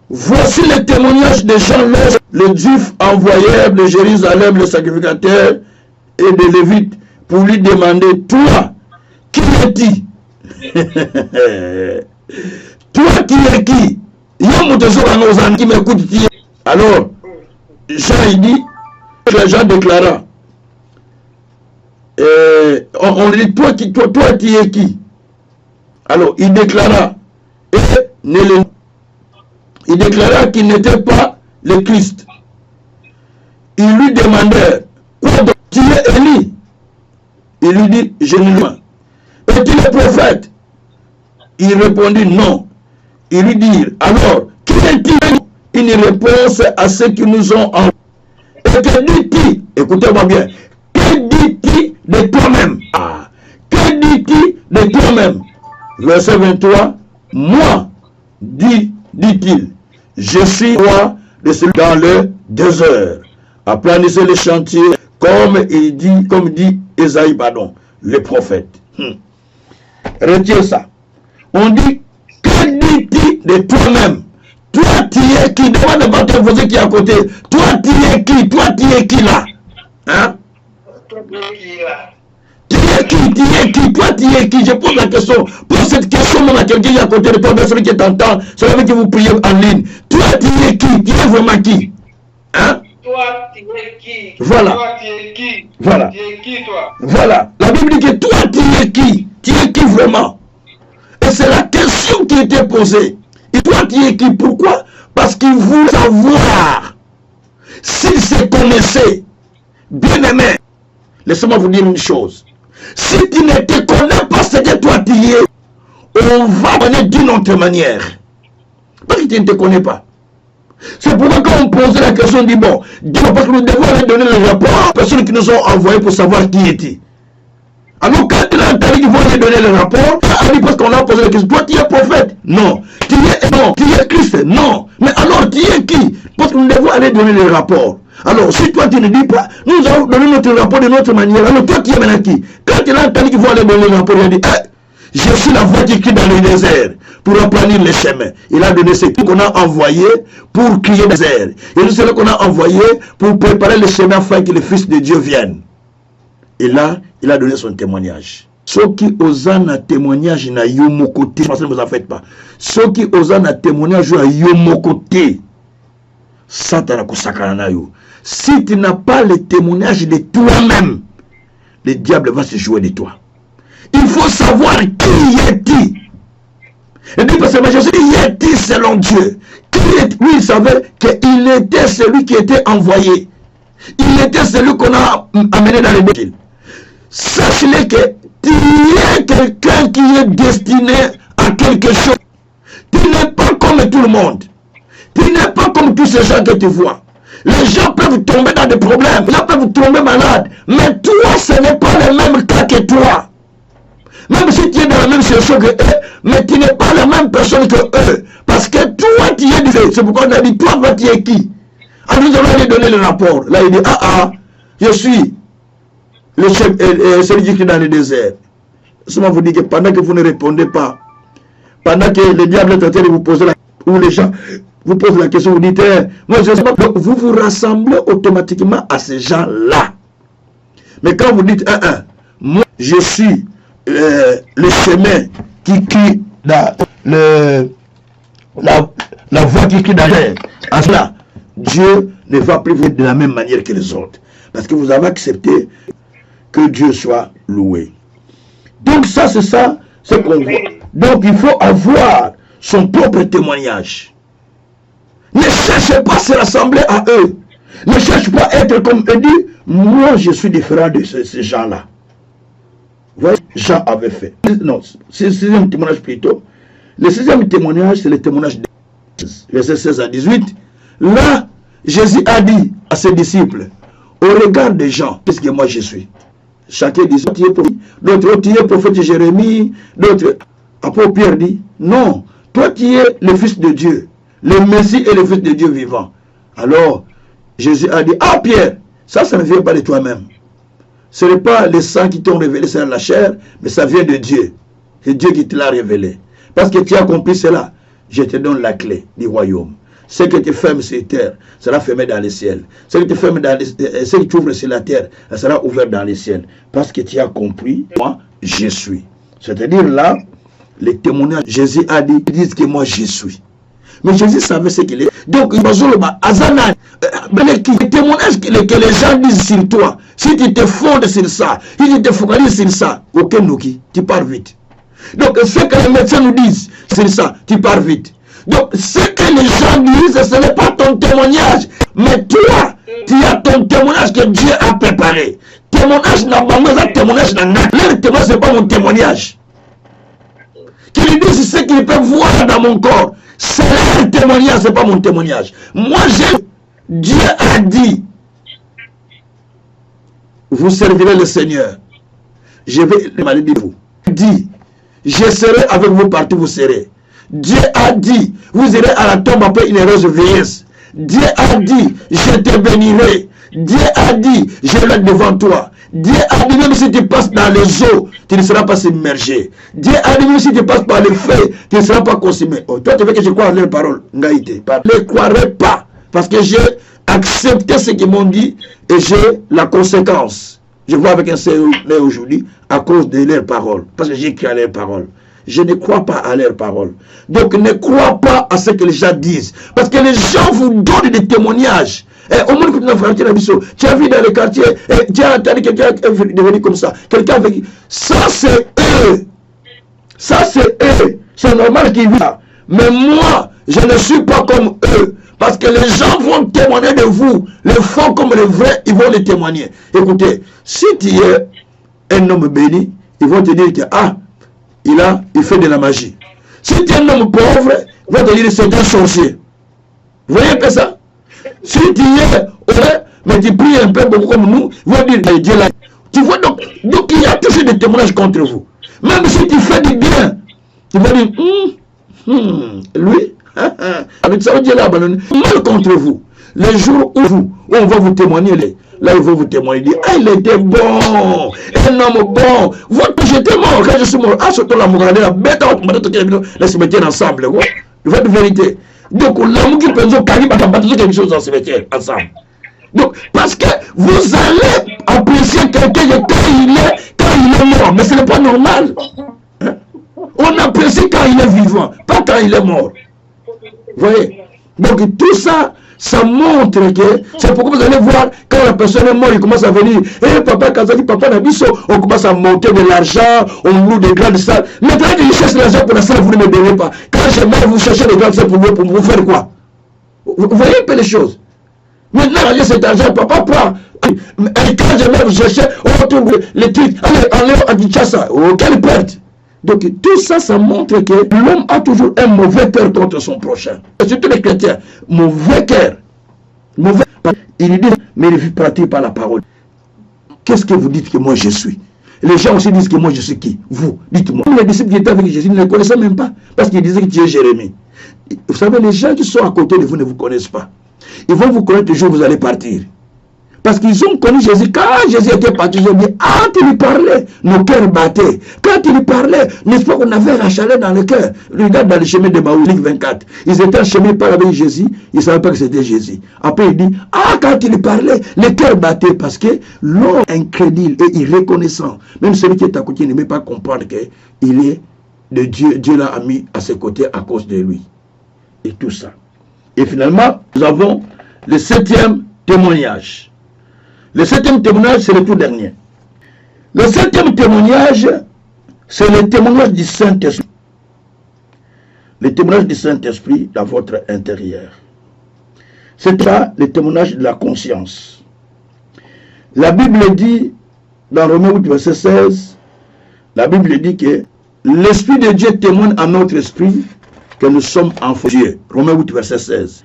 Voici le témoignage de Jean, le Juif envoyé de Jérusalem, le sacrificateur, et de Lévite, pour lui demander, toi, qui es-tu? Toi qui es qui? Alors, Jean il dit, Jean déclara, on lui dit, toi, tu es qui? Alors, il déclara, il déclara qu'il n'était pas le Christ. Ils lui demandèrent, quoi donc, tu es Élie? Il lui dit, je ne suis pas. Es-tu le prophète? Il répondit, non. Il lui dit, alors, qui est-il? Une réponse à ceux qui nous ont envoyés. Et que dis-tu? Écoutez-moi bien. Que dis-tu de toi-même? Que dis-tu de toi-même? Verset 23. Moi, dit-il, je suis roi de celui dans le désert. Aplanissez les chantiers, comme dit Esaïe, pardon, le prophète. Retiens ça. On dit, que dis-tu de toi-même? Toi, tu es qui? Demande pas te poser qui est à côté. Toi, tu es qui? Toi, tu es qui là? Hein? Tu es qui? Tu es qui? Toi, tu es qui? Je pose la question. Pose cette question même à quelqu'un qui est à côté de toi, celui qui t'entend, celui qui vous priez en ligne. Toi, tu es qui? Tu es vraiment qui? Hein? Toi, tu es qui? Voilà. Toi, tu es qui? Voilà. Tu es qui, toi? Voilà. La Bible dit que toi, tu es qui? Tu es qui vraiment? Et c'est la question qui était posée. Et toi, tu es qui? Pourquoi? Parce qu'il voulait savoir s'il se connaissait. Bien aimé, laissez-moi vous dire une chose. Si tu ne te connais pas ce que toi tu es, on va connaître d'une autre manière. Parce que tu ne te connais pas. C'est pourquoi quand on posait la question, on dit bon, parce que nous devons aller donner le rapport aux personnes qui nous ont envoyés pour savoir qui est-il. Alors quand il a entendu qu'ils vont aller donner le rapport, parce qu'on a posé la question, toi tu es prophète? Non. Tu es Christ? Non. Mais alors tu es qui? Parce que nous devons aller donner le rapport. Alors si toi tu ne dis pas, nous allons donner notre rapport de notre manière. Alors toi tu es maintenant qui? Quand il a entendu qu'ils vont aller donner le rapport, il a dit, je suis la voix qui crie dans le désert pour aplanir les chemins. Il a donné ce qu'on a envoyé pour crier le désert. Et c'est ce qu'on a envoyé pour préparer le chemin afin que le Fils de Dieu vienne. Et là, il a donné son témoignage. Ceux qui osent un témoignage na yo mon côté, ne vous en faites pas. Ceux qui osent un témoignage na yo mon côté, Satan a yo. Si tu n'as pas le témoignage de toi-même, le diable va se jouer de toi. Il faut savoir qui est-il. Et puis parce que je suis qui est-il selon Dieu. Lui, il savait qu'il était celui qui était envoyé. Il était celui qu'on a amené dans les bêtises. Sache-le que tu es quelqu'un qui est destiné à quelque chose. Tu n'es pas comme tout le monde. Tu n'es pas comme tous ces gens que tu vois. Les gens peuvent tomber dans des problèmes. Les gens peuvent tomber malades. Mais toi, ce n'est pas le même cas que toi. Même si tu es dans la même situation que eux, mais tu n'es pas la même personne que eux. Parce que toi, tu es différent. C'est pourquoi on a dit, toi, tu es qui? Alors nous allons lui donner le rapport. Là, il dit, je suis le chef, celui qui est dans le désert. Seulement vous dit que pendant que vous ne répondez pas, pendant que le diable est en train de vous poser la question, ou les gens vous posent la question, vous dites, moi je sais pas, donc vous vous rassemblez automatiquement à ces gens-là. Mais quand vous dites, moi je suis le chemin qui crie dans la voix qui crie dans l'air, en cela, Dieu ne va plus vous de la même manière que les autres. Parce que vous avez accepté que Dieu soit loué. Donc ça, c'est ça, ce qu'on voit. Donc il faut avoir son propre témoignage. Ne cherchez pas à se rassembler à eux. Ne cherche pas à être comme eux. Dit, moi je suis différent de ces gens-là. Vous voyez, Jean avait fait. Non, c'est le sixième témoignage plutôt. Le sixième témoignage, c'est le témoignage de verset 16 à 18. Là, Jésus a dit à ses disciples, au regard des gens, qu'est-ce que moi je suis? Chacun dit, tu es prophète, d'autres, tu es prophète Jérémie, d'autres. Après Pierre dit, non, toi tu es le Fils de Dieu, le Messie et le Fils de Dieu vivant. Alors, Jésus a dit, Pierre, ça ne vient pas de toi-même. Ce n'est pas les sangs qui t'ont révélé, c'est la chair, mais ça vient de Dieu. C'est Dieu qui te l'a révélé. Parce que tu as compris cela, je te donne la clé du royaume. Ce que tu fermes sur terre sera fermé dans les ciels. Ce que tu fermes dans les, ce que tu ouvres sur la terre, ça sera ouvert dans les ciels. Parce que tu as compris, moi, je suis. C'est-à-dire là, les témoignages, Jésus a dit, ils disent que moi, je suis. Mais Jésus savait ce qu'il est. Donc, le témoignage que les gens disent sur toi, si tu te fondes sur ça, si tu te focalises sur ça, aucun nouki, tu pars vite. Donc, ce que les médecins nous disent, c'est ça, tu pars vite. Donc, ce que les gens disent, ce n'est pas ton témoignage. Mais toi, tu as ton témoignage que Dieu a préparé. Témoignage n'a pas mon témoignage. Leur témoignage, ce n'est pas mon témoignage. Qu'ils disent ce qu'ils peuvent voir dans mon corps. C'est leur témoignage, ce n'est pas mon témoignage. Moi, Dieu a dit, vous servirez le Seigneur. Je vais demander de vous. Il dit, je serai avec vous partout où vous serez. Dieu a dit, vous irez à la tombe après une heureuse vieillesse. Dieu a dit, je te bénirai. Dieu a dit, je vais être devant toi. Dieu a dit, même si tu passes dans les eaux, tu ne seras pas submergé. Dieu a dit, même si tu passes par le feu, tu ne seras pas consumé. Oh, toi, tu veux que je croie à leurs paroles? Ngaïté. Ne croirai pas. Parce que j'ai accepté ce qu'ils m'ont dit et j'ai la conséquence. Je vois avec un sérieux aujourd'hui à cause de leurs paroles. Parce que j'ai cru à leurs paroles. Je ne crois pas à leurs paroles. Donc ne crois pas à ce que les gens disent. Parce que les gens vous donnent des témoignages. Au moins que tu as vu dans le quartier, tu as entendu quelqu'un est devenu comme ça. Quelqu'un avec... Ça c'est eux. Ça c'est eux. C'est normal qu'ils vivent ça. Mais moi, je ne suis pas comme eux. Parce que les gens vont témoigner de vous. Les faux comme les vrais, ils vont les témoigner. Écoutez, si tu es un homme béni, ils vont te dire que il fait de la magie. Si tu es un homme pauvre, ils vont te dire que c'est un sorcier. Vous voyez un peu ça? Si tu es heureux, mais tu pries un peu beaucoup comme nous, ils vont dire que Dieu l'a. Tu vois donc il y a toujours des témoignages contre vous. Même si tu fais du bien, tu vas dire, lui, avec ça, Dieu l'a abandonné. Mal contre vous. Les jours où on va vous témoigner, là, ils vont vous témoigner, dire, ah, il était bon, un homme bon. J'étais mort, quand je suis mort, ah, surtout la mort, la bête, la cimetière ensemble, quoi. Votre vérité. Donc, l'amour qui peut nous carrer, quelque chose dans le cimetière ensemble. Donc, parce que vous allez apprécier quelqu'un quand il est mort, mais ce n'est pas normal. Hein? On apprécie quand il est vivant, pas quand il est mort. Vous voyez? Donc, tout ça, ça montre que c'est pourquoi vous allez voir quand la personne est morte, il commence à venir. Eh papa, Kazali, papa Nabiso, on commence à monter de l'argent, on loue des grandes salles. Maintenant qu'il cherche l'argent pour la salle, vous ne me donnez pas. Quand je meurs, vous cherchez des grandes salles pour vous faire quoi? Vous voyez un peu les choses. Maintenant, j'ai cet argent, papa prend. Et quand je meurs, vous cherchez, on retrouve les trucs. Allez, à Kinshasa. Oh, quelle perte! Donc tout ça, ça montre que l'homme a toujours un mauvais cœur contre son prochain. Et surtout les chrétiens, mauvais cœur. Mauvais. Il dit, mais il ne pratique pas la parole. Qu'est-ce que vous dites que moi je suis? Les gens aussi disent que moi je suis qui? Vous, dites-moi. Les disciples qui étaient avec Jésus ne le connaissaient même pas. Parce qu'ils disaient que tu es Jérémie. Vous savez, les gens qui sont à côté de vous ne vous connaissent pas. Ils vont vous connaître le jour où vous allez partir. Parce qu'ils ont connu Jésus. Quand Jésus était parti, ils ont dit, ah, tu lui parlais, nos cœurs battaient. Quand tu lui parlais, n'est-ce pas qu'on avait la chaleur dans le cœur? Regarde dans le chemin de Maoulik 24. Ils étaient en chemin par avec Jésus, ils ne savaient pas que c'était Jésus. Après, il dit, ah, quand tu lui parlais, le cœur battait parce que l'homme incrédule et irreconnaissant, même celui qui est à côté ne peut pas comprendre qu'il est de Dieu. Dieu l'a mis à ses côtés à cause de lui. Et tout ça. Et finalement, nous avons le 7e témoignage. Le 7e témoignage, c'est le tout dernier. Le 7e témoignage, c'est le témoignage du Saint-Esprit. Le témoignage du Saint-Esprit dans votre intérieur. C'est ça le témoignage de la conscience. La Bible dit, dans Romains 8, verset 16, la Bible dit que l'Esprit de Dieu témoigne à notre esprit que nous sommes enfants de Dieu. Romains 8, verset 16.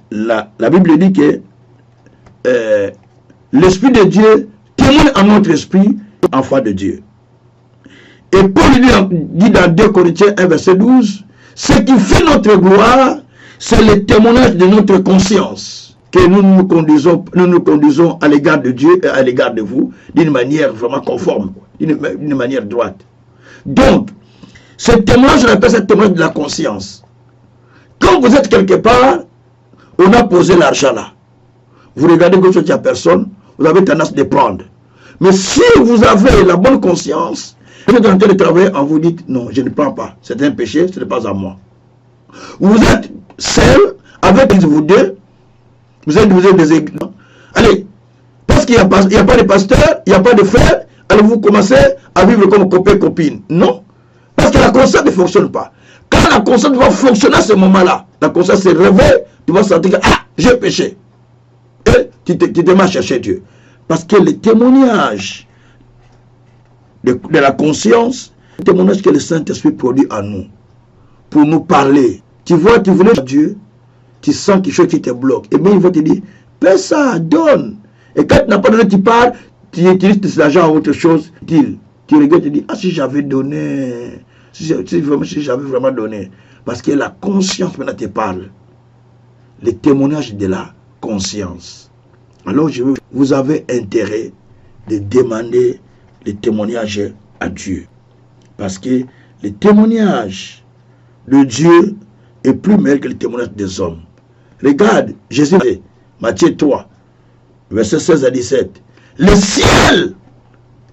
La Bible dit que l'Esprit de Dieu témoigne à notre esprit, enfant de Dieu. Et Paul dit dans 2 Corinthiens 1, verset 12, ce qui fait notre gloire, c'est le témoignage de notre conscience, que nous nous conduisons à l'égard de Dieu et à l'égard de vous, d'une manière vraiment conforme, d'une manière droite. Donc, ce témoignage, on appelle ce témoignage de la conscience. Quand vous êtes quelque part, on a posé l'argent là. Vous regardez que il n'y a personne, vous avez tendance de prendre. Mais si vous avez la bonne conscience, vous êtes en train de travailler, vous dites, non, je ne prends pas. C'est un péché, ce n'est pas à moi. Vous êtes seul, avec vous deux, vous êtes des églises. Allez, parce qu'il n'y a pas de pasteur, il n'y a pas de frère, allez-vous commencer à vivre comme copain-copine. Non. Parce que la conscience ne fonctionne pas. Quand la conscience va fonctionner à ce moment-là, la conscience se réveille, tu vas sentir que, ah, j'ai péché. Et tu te mets à chercher Dieu. Parce que le témoignage de la conscience, le témoignage que le Saint-Esprit produit en nous, pour nous parler. Tu vois, tu voulais Dieu, tu sens quelque chose qui te bloque. Et bien il va te dire, paie ça, donne. Et quand tu n'as pas donné, tu parles, tu utilises l'argent à autre chose. Tu regardes, tu dis, ah, si j'avais donné, si j'avais vraiment donné. Parce que la conscience maintenant te parle. Le témoignage de la conscience. Alors vous avez intérêt de demander le témoignage à Dieu. Parce que le témoignage de Dieu est plus meilleur que le témoignage des hommes. Regarde, Jésus, Matthieu 3, verset 16 à 17. Le ciel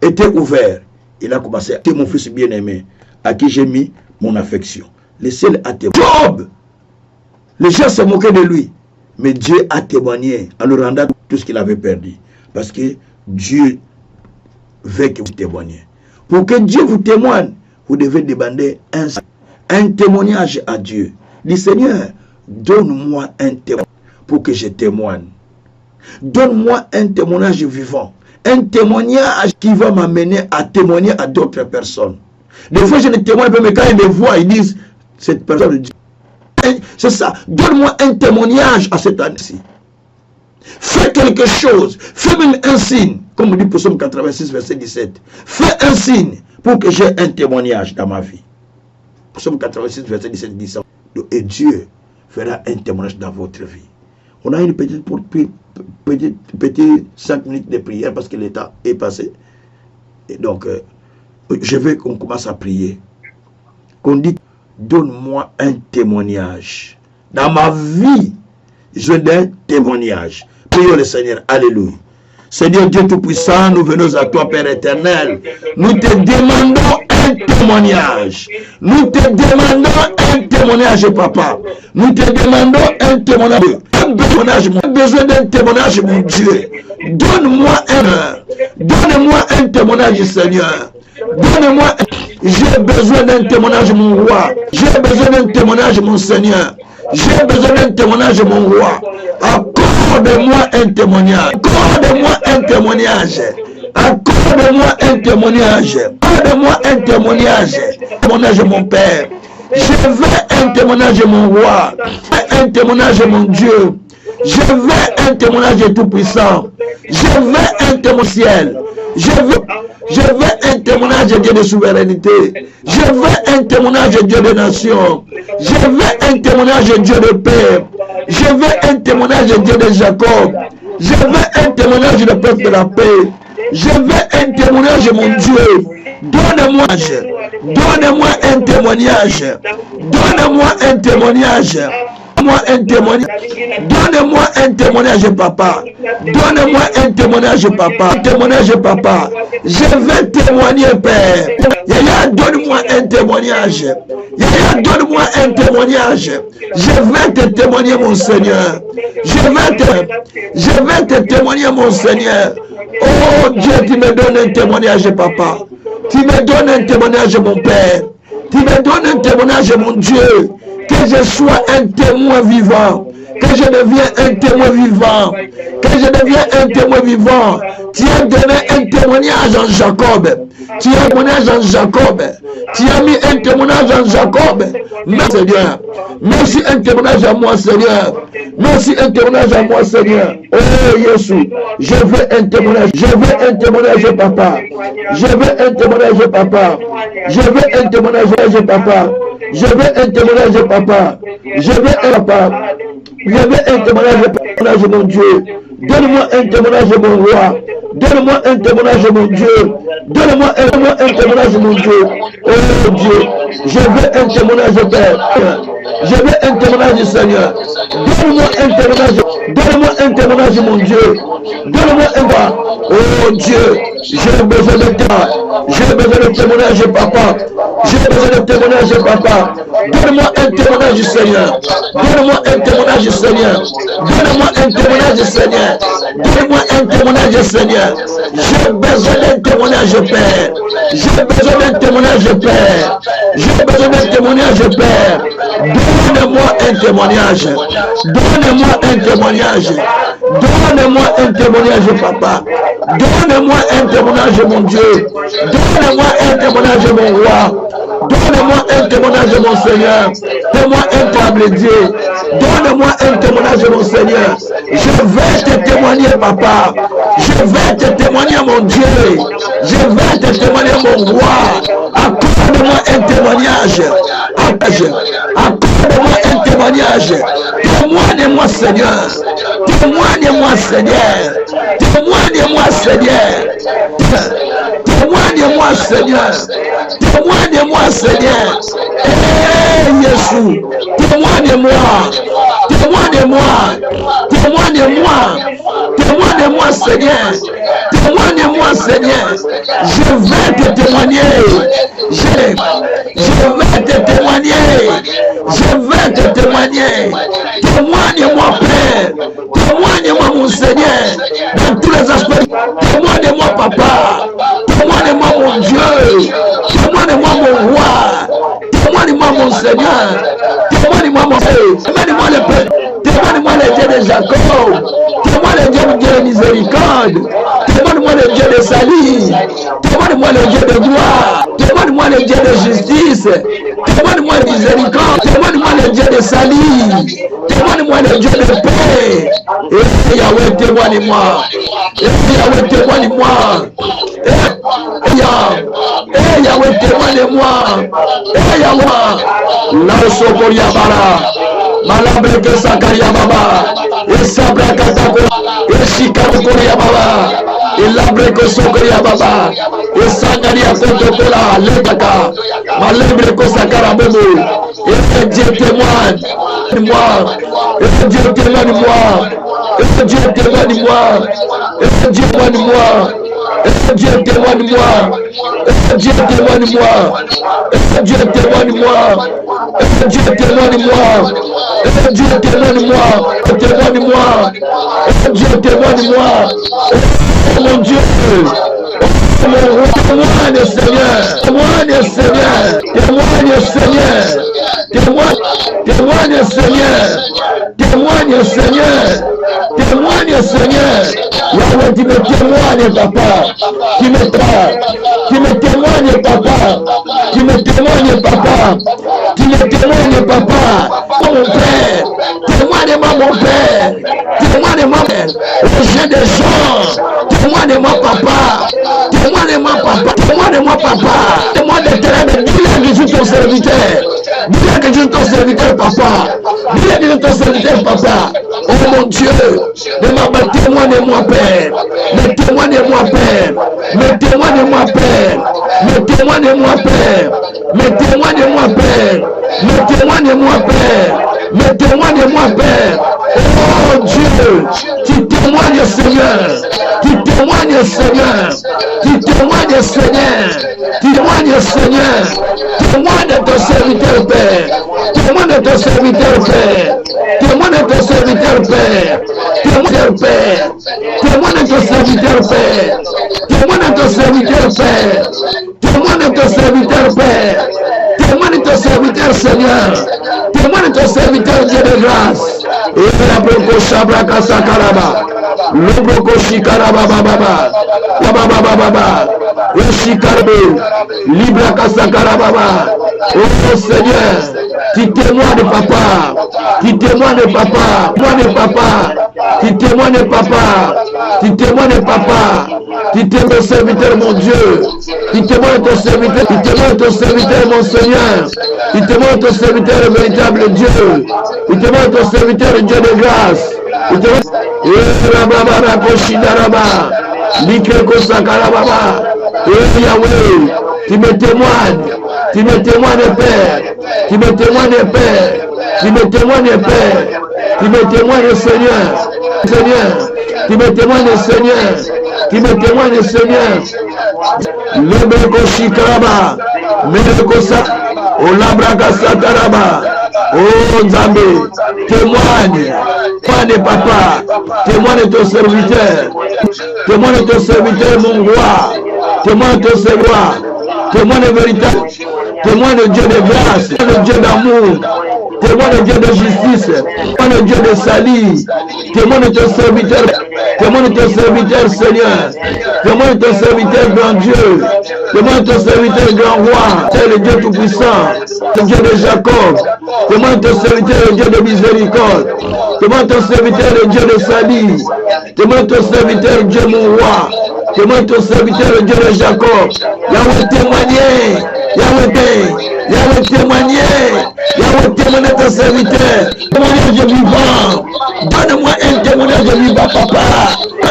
était ouvert. Il a commencé à dire, mon fils bien-aimé, à qui j'ai mis mon affection. Le ciel a témoigné. Job, les gens se moquaient de lui. Mais Dieu a témoigné en lui rendant tout ce qu'il avait perdu. Parce que Dieu veut que vous témoignez. Pour que Dieu vous témoigne, vous devez demander un témoignage à Dieu. Dis, Seigneur, donne-moi un témoignage pour que je témoigne. Donne-moi un témoignage vivant. Un témoignage qui va m'amener à témoigner à d'autres personnes. Des fois, je ne témoigne pas, mais quand ils me voient, ils disent, cette personne dit. C'est ça. Donne-moi un témoignage à cette année-ci. Fais quelque chose. Fais même un signe. Comme dit Psaume 86, verset 17. Fais un signe pour que j'ai un témoignage dans ma vie. Psaume 86, verset 17 dit ça. Et Dieu fera un témoignage dans votre vie. On a une petite 5 minutes de prière parce que l'état est passé. Et donc, je veux qu'on commence à prier. Qu'on dit, donne-moi un témoignage. Dans ma vie, je veux un témoignage. Prions le Seigneur. Alléluia. Seigneur Dieu Tout-Puissant, nous venons à toi, Père éternel. Nous te demandons un témoignage. Nous te demandons un témoignage, Papa. Nous te demandons un témoignage. Un besoin d'un témoignage, mon Dieu. Donne-moi un témoignage, Seigneur. Donne-moi. J'ai besoin d'un témoignage, mon roi. J'ai besoin d'un témoignage, mon Seigneur. J'ai besoin d'un témoignage, mon roi. Accorde-moi un témoignage. Accorde-moi un témoignage. Accorde-moi un témoignage. Accorde-moi un témoignage. Témoignage, mon Père. Je veux un témoignage, mon roi. Un témoignage, mon Dieu. Je veux un témoignage tout-puissant. Je veux un témoignage ciel. Je veux un témoignage de Dieu de souveraineté. Je veux un témoignage de Dieu de nation. Je veux un témoignage de Dieu de paix. Je veux un témoignage de Dieu de Jacob. Je veux un témoignage de peuple de la paix. Je veux un témoignage, mon Dieu. Donne-moi un témoignage. Donne-moi un témoignage. Donne-moi un témoignage. Donne-moi un témoignage, Papa. Donne-moi un témoignage, Papa. Un témoignage, Papa. Je veux témoigner, Père. Yaya, donne-moi un témoignage. Yaya, donne-moi un témoignage. Je veux te témoigner, mon Seigneur. Je veux te témoigner, mon Seigneur. Oh Dieu, tu me donnes un témoignage, Papa. Tu me donnes un témoignage, mon Père. Tu me donnes un témoignage, mon Dieu. Que je sois un témoin vivant. Que je devienne un témoin vivant. Que je devienne un témoin vivant. Tu as donné un témoignage en Jacob. Tu as un témoignage en Jacob. Tu as mis un témoignage en Jacob. Merci Seigneur. Merci un témoignage à moi, Seigneur. Merci un témoignage à moi, Seigneur. Oh Jésus, je veux un témoignage. Je veux un témoignage, Papa. Je veux un témoignage, Papa. Je veux un témoignage, Papa. Je veux un témoignage, Papa. Je veux un papa. Je veux un témoignage, mon Dieu. Donne-moi un témoignage, mon roi. Donne-moi un témoignage, mon Dieu. Donne-moi un témoignage, mon Dieu. Oh Dieu, je veux un témoignage, Père. Je veux un témoignage du Seigneur. Donne-moi un témoignage. Donne-moi un témoignage, mon Dieu. Donne-moi un témoignage. Oh Dieu, j'ai besoin de toi. J'ai besoin de témoignage, papa. J'ai besoin de témoignage, papa. Donne-moi un témoignage du Seigneur. Donne-moi un témoignage du Seigneur. Donne-moi un témoignage du Seigneur. Donne-moi un témoignage du Seigneur. J'ai besoin d'un témoignage, Père. J'ai besoin d'un témoignage, Père. J'ai besoin d'un témoignage, Père. Donne-moi un témoignage. Donne-moi un témoignage. Donne-moi un témoignage, papa. Donne-moi un témoignage, mon Dieu. Donne-moi un témoignage, mon roi. Donne-moi un témoignage, mon Seigneur. Donne-moi un table Dieu. Donne-moi un témoignage, mon Seigneur. Je vais te témoigner, papa. Je vais te témoigner, mon Dieu. Je vais te témoigner, mon roi. Accorde-moi un témoignage. Accorde-moi un témoignage. Témoigne-moi, Seigneur. Témoigne-moi, Seigneur. Témoigne-moi, Seigneur. Témoigne-moi, Seigneur. Témoigne-moi, Seigneur. Jésus, témoigne-moi. Témoigne-moi. Témoigne-moi. Témoigne-moi, Seigneur. Témoigne-moi, Seigneur. Je vais te témoigner. Je vais te témoigner. Je vais te témoigner. Témoigne-moi, Père. Témoigne-moi, mon Seigneur. Dans tous les aspects. Témoigne-moi, Papa. Témoigne-moi, mon Dieu. Témoigne-moi, mon roi. Témoigne-moi, mon Seigneur. Témoigne-moi, mon Dieu. Témoigne-moi, le Père. Témoigne-moi, le Dieu de Jacob. Témoigne-moi, le Dieu de miséricorde. Témoigne-moi, le Dieu de salut. Témoigne-moi, le Dieu de gloire. Témoigne-moi, le Dieu de justice. Témoigne-moi, le miséricorde. Témoigne-moi, le Dieu de salut. Témoigne-moi, le Dieu de paix. Et Yahweh, témoigne-moi. Et Yahweh, témoigne-moi. Et Yahweh, témoigne-moi. Et Yahweh, la sokoria bara. Malabre que sakaria baba. Et sabra katako. Et shikaro koria baba. Et labre que sokoria baba. Et sangaria kotokola. Letaka. Malabre que sakara bobo. Et Dieu témoigne. Moi. Et Dieu témoigne-moi. Et Dieu témoigne-moi. Et Dieu témoigne-moi. Et Dieu témoigne-moi. Et Dieu témoigne-moi. Et Dieu témoigne-moi. Et Dieu témoigne-moi. Et Dieu témoigne-moi. Témoigne-moi. Et Dieu témoigne-moi. Mon Dieu. Témoigne, Seigneur. Témoigne, Seigneur. Témoigne, Seigneur. Témoigne, Seigneur. Témoigne, Seigneur. Témoigne, Seigneur. Yahweh, tu me témoignes, papa. Tu me témoignes, papa. Tu me témoignes, papa. Tu me témoignes, papa. Oh, mon Père. Témoigne-moi, mon Père. Témoigne-moi, Père. J'ai des gens. Témoigne-moi, papa. Témoigne-moi, papa. Témoigne-moi, papa. Témoigne l'éternel. Dis-le que je suis ton serviteur. Dis-le que je suis ton serviteur, papa. Dis-le que je suis ton serviteur, papa. Oh mon Dieu. Témoigne-moi, Père. Mais témoigne-moi, Père. Mais témoigne-moi, Père. Mais témoigne-moi, Père. Mais témoigne-moi, Père. Mais témoigne-moi, Père. Mais témoigne-moi, Père. Oh Dieu, tu témoignes, Seigneur. Tu témoignes, Seigneur. Tu témoignes, Seigneur. Tu témoignes, Seigneur. Témoigne de ton serviteur, Père. Témoigne de ton serviteur, Père. Témoigne de ton serviteur, Père. Témoigne de Père. Témoigne de ton serviteur, Père. Témoigne de ton serviteur, Père. Témoigne de ton serviteur, Père. Témoigne de ton serviteur, Seigneur. Témoigne de ton serviteur, Dieu de grâce. Et la broko shabraka sakaraba. Le broko shikaraba baba. Baba baba. Le shikarabo. Libraka sakaraba. Oh Seigneur, tu témoignes, papa. Tu témoignes, papa. Témoigne, papa. Tu témoignes, papa. Tu témoignes, papa. Tu témoignes ton serviteur, mon Dieu. Tu témoignes ton serviteur. Tu témoignes ton serviteur, mon Seigneur. Tu témoignes ton serviteur, le véritable Dieu. Tu témoignes ton serviteur, le Dieu de grâce. Tu témoignes. Yahweh, Tu me témoignes. Tu me témoignes, Père. Tu me témoignes, Père. Tu me témoignes, Père. Tu me témoignes, Seigneur. Seigneur. Tu me témoignes, Seigneur. Tu me témoignes, Seigneur. Le Beko Shikaraba. Mekosa. Olabraka Sakaraba. Oh Nzambe. Témoigne. Témoigne, Papa. Témoigne ton serviteur. Témoigne ton serviteur, mon roi. Témoigne ton serviteur. Témoigne véritable. Témoigne le Dieu de grâce. Le Dieu d'amour. Témoigne le Dieu de justice. Témoigne le Dieu de salut. Témoigne ton serviteur. Témoigne ton serviteur, Seigneur. Témoigne ton serviteur, grand Dieu. Témoigne ton serviteur, grand roi. C'est le Dieu tout-puissant. Le Dieu de Jacob. Témoigne ton serviteur, le Dieu de miséricorde. Témoigne ton serviteur, le Dieu de salut. Témoigne ton serviteur, Dieu mon roi. Témoigne ton serviteur, le Dieu de Jacob. Yahweh témoigner. Yahweh témoigner. Yahweh témoigner ton serviteur. Témoignage vivant. Donne-moi un témoignage vivant, papa.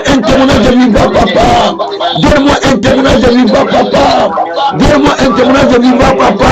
Un témoignage vivant, papa. Donne-moi un témoignage vivant, papa. Donne-moi un témoignage vivant, papa.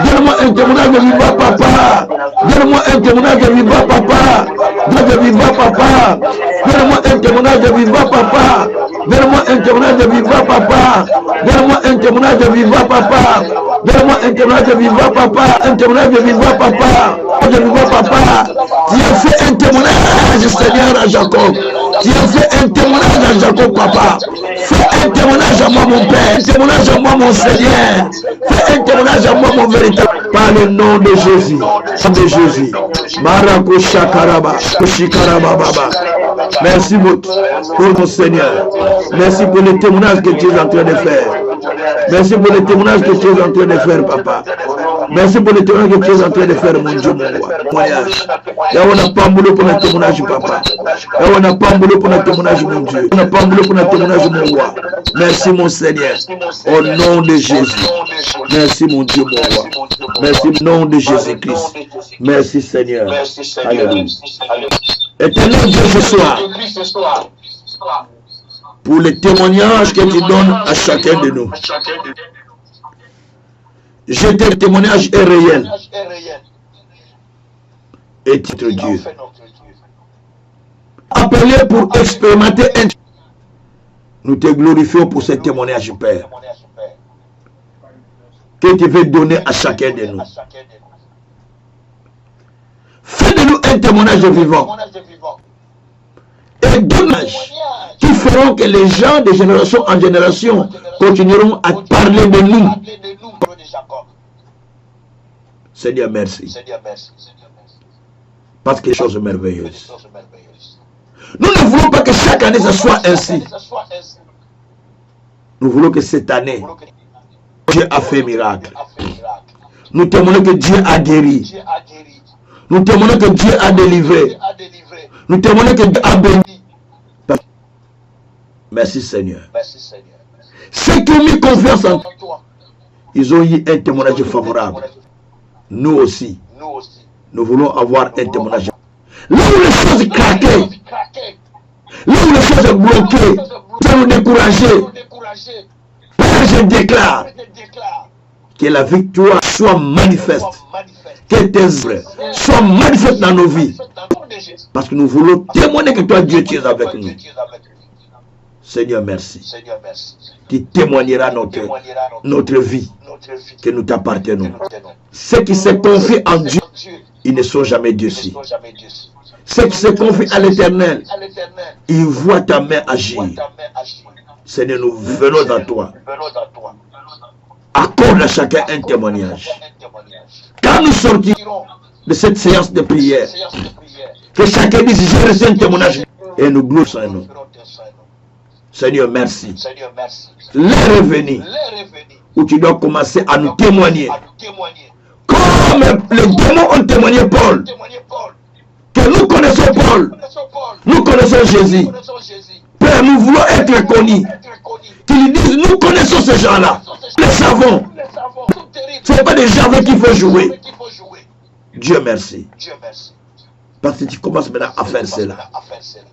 Donne-moi un témoignage vivant, papa. Donne-moi un témoignage vivant, papa. Donne-moi papa. Donne-moi un témoignage vivant, papa. Donne-moi un témoignage vivant, papa. Donne-moi un témoignage vivant, papa. Donne-moi un témoignage vivant, papa. Un témoignage vivant, papa. De vivant, papa. Tu as fait un témoignage, Seigneur, à Jacob. Tu as fait un témoignage à Jacob, papa. Fais un témoignage à moi, mon Père. Un témoignage à moi, mon Seigneur. Fais un témoignage à moi, mon véritable. Par le nom de Jésus. De Jésus. Marako Shakaraba. Shikaraba Baba. Merci pour mon Seigneur. Merci pour le témoignage que tu es en train de faire. Merci pour le témoignage que tu es en train de faire, papa. Merci pour le témoignage que tu es en train de faire, mon Dieu, mon roi. Témoignage. On n'a pas un boulot pour le témoignage, papa. On n'a pas un boulot pour le témoignage, mon Dieu. On n'a pas un boulot pour le témoignage, mon roi. Merci, mon Seigneur. Au nom de Jésus. Merci, mon Dieu, mon roi. Merci, au nom de Jésus-Christ. Merci, Seigneur. Alléluia. Éternel Dieu, ce soir, pour le témoignage que tu donnes à chacun de nous. Le témoignage est réel. Et titre Dieu. Appelé pour expérimenter un. Nous te glorifions pour ce témoignage, Père. Que tu veux donner à chacun de nous. Fais de nous un témoignage vivant. Et dommage qui feront que les gens de génération en génération continueront à parler de nous. Seigneur, merci. Parce que les choses merveilleuses. Nous ne voulons pas que chaque année ce soit ainsi. Nous voulons que cette année, Dieu a fait miracle. Nous témoignons que Dieu a guéri. Nous témoignons que Dieu a délivré. Nous témoignons que Dieu a béni. Merci Seigneur. Ceux qui ont mis confiance en toi, ils ont eu un témoignage favorable. Nous aussi, nous voulons avoir un témoignage. Là où les choses craquaient, là où les choses bloquées, pour nous décourager, Père, je déclare que la victoire soit manifeste. Que tes œuvres soient manifestes dans nos vies. Parce que nous voulons témoigner que toi, Dieu, tu es avec nous. Seigneur, merci. Tu témoigneras notre vie, que nous t'appartenons. Ceux qui se confient en Dieu, ils ne sont jamais déçus. Ceux qui se confient à l'Éternel, ils voient ta main agir. Seigneur, nous venons à toi. Accorde à chacun un témoignage. Quand nous sortirons de cette séance de prière, que chacun dise, j'ai reçu un témoignage. Et nous glorifions. Seigneur, merci. L'heure est venue où tu dois commencer à nous témoigner. Comme les démons ont témoigné Paul. Que nous connaissons Paul. Nous connaissons Jésus. Père, nous voulons être connus. Qu'ils disent, nous connaissons ces gens-là. Les savons. Ce n'est pas des gens avec qui il faut jouer. Dieu merci. Parce que tu commences maintenant à faire cela.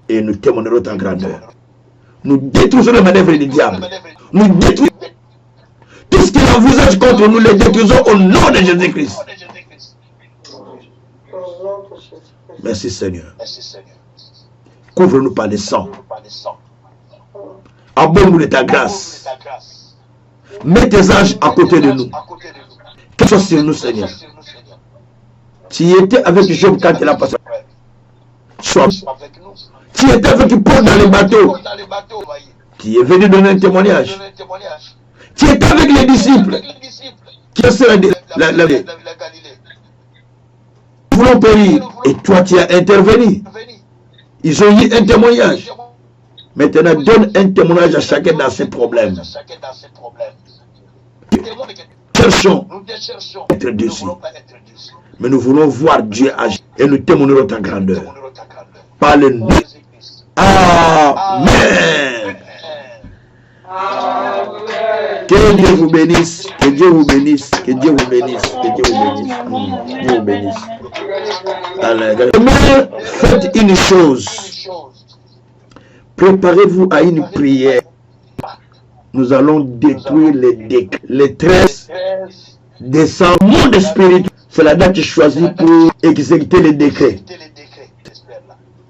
Et nous témoignerons ta grandeur. Nous détruisons les manœuvres du diable. Nous détruisons tout ce qu'il envisagent contre nous, les détruisons au nom de Jésus-Christ. Merci Seigneur. Couvre-nous par le sang. Abonne-nous de ta grâce. Mets tes anges à côté de nous. Que soit sur nous, Seigneur. Tu étais avec Job quand il a passé. Sois. Tu étais avec Paul dans les bateaux. Tu es venu donner un témoignage. Tu étais avec les disciples. Qui est la Galilée. Nous voulons périr. Et toi, tu as intervenu. Ils ont eu un témoignage. Maintenant, donne un témoignage à chacun dans ses problèmes. Cherchons à être dessus. Mais nous voulons voir Dieu agir et nous témoignerons ta grandeur. Par le nom. Amen. Que Dieu vous bénisse. Que Dieu vous bénisse. Que Dieu vous bénisse. Que Dieu vous bénisse. Dieu vous bénisse. Mais faites une chose. Préparez-vous à une prière. Nous allons détruire les 13 décembre. Monde spirituel, c'est la date choisie pour exécuter les décrets.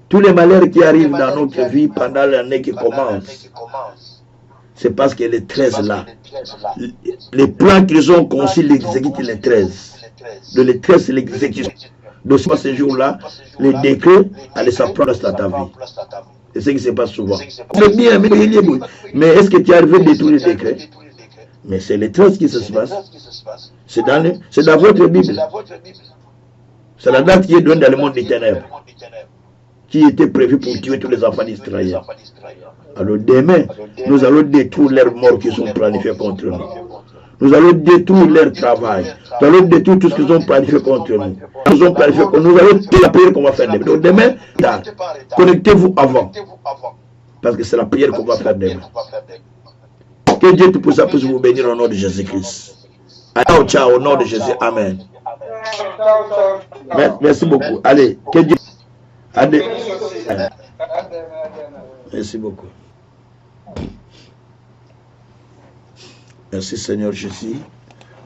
Tous les malheurs qui arrivent dans notre vie pendant l'année qui commence, c'est parce que les 13 là, les plans qu'ils ont conçus l'exécutent les 13. De les 13, c'est l'exécution. Donc, ce jour-là, les décrets allaient s'apprendre à ta vie. C'est ce qui se passe souvent. C'est bien, mais est-ce que tu es arrivé à détruire les décrets? Mais c'est les 13 qui se passe. C'est dans votre Bible. C'est la date qui est donnée dans le monde des ténèbres, qui était prévue pour tuer tous les enfants d'Israël. Alors demain, nous allons détruire leurs morts qui sont planifiés contre nous. Nous allons détruire leur travail. Nous allons détruire tout ce qu'ils ont planifié contre nous. Nous allons toute la prière qu'on va faire demain. Donc demain, connectez-vous avant. Parce que c'est la prière qu'on va faire demain. Que Dieu Tout-Puissant puisse vous bénir au nom de Jésus-Christ. Ciao, ciao, au nom de Jésus. Amen. Merci beaucoup. Allez, que Dieu. Allez. Merci beaucoup. Merci Seigneur Jésus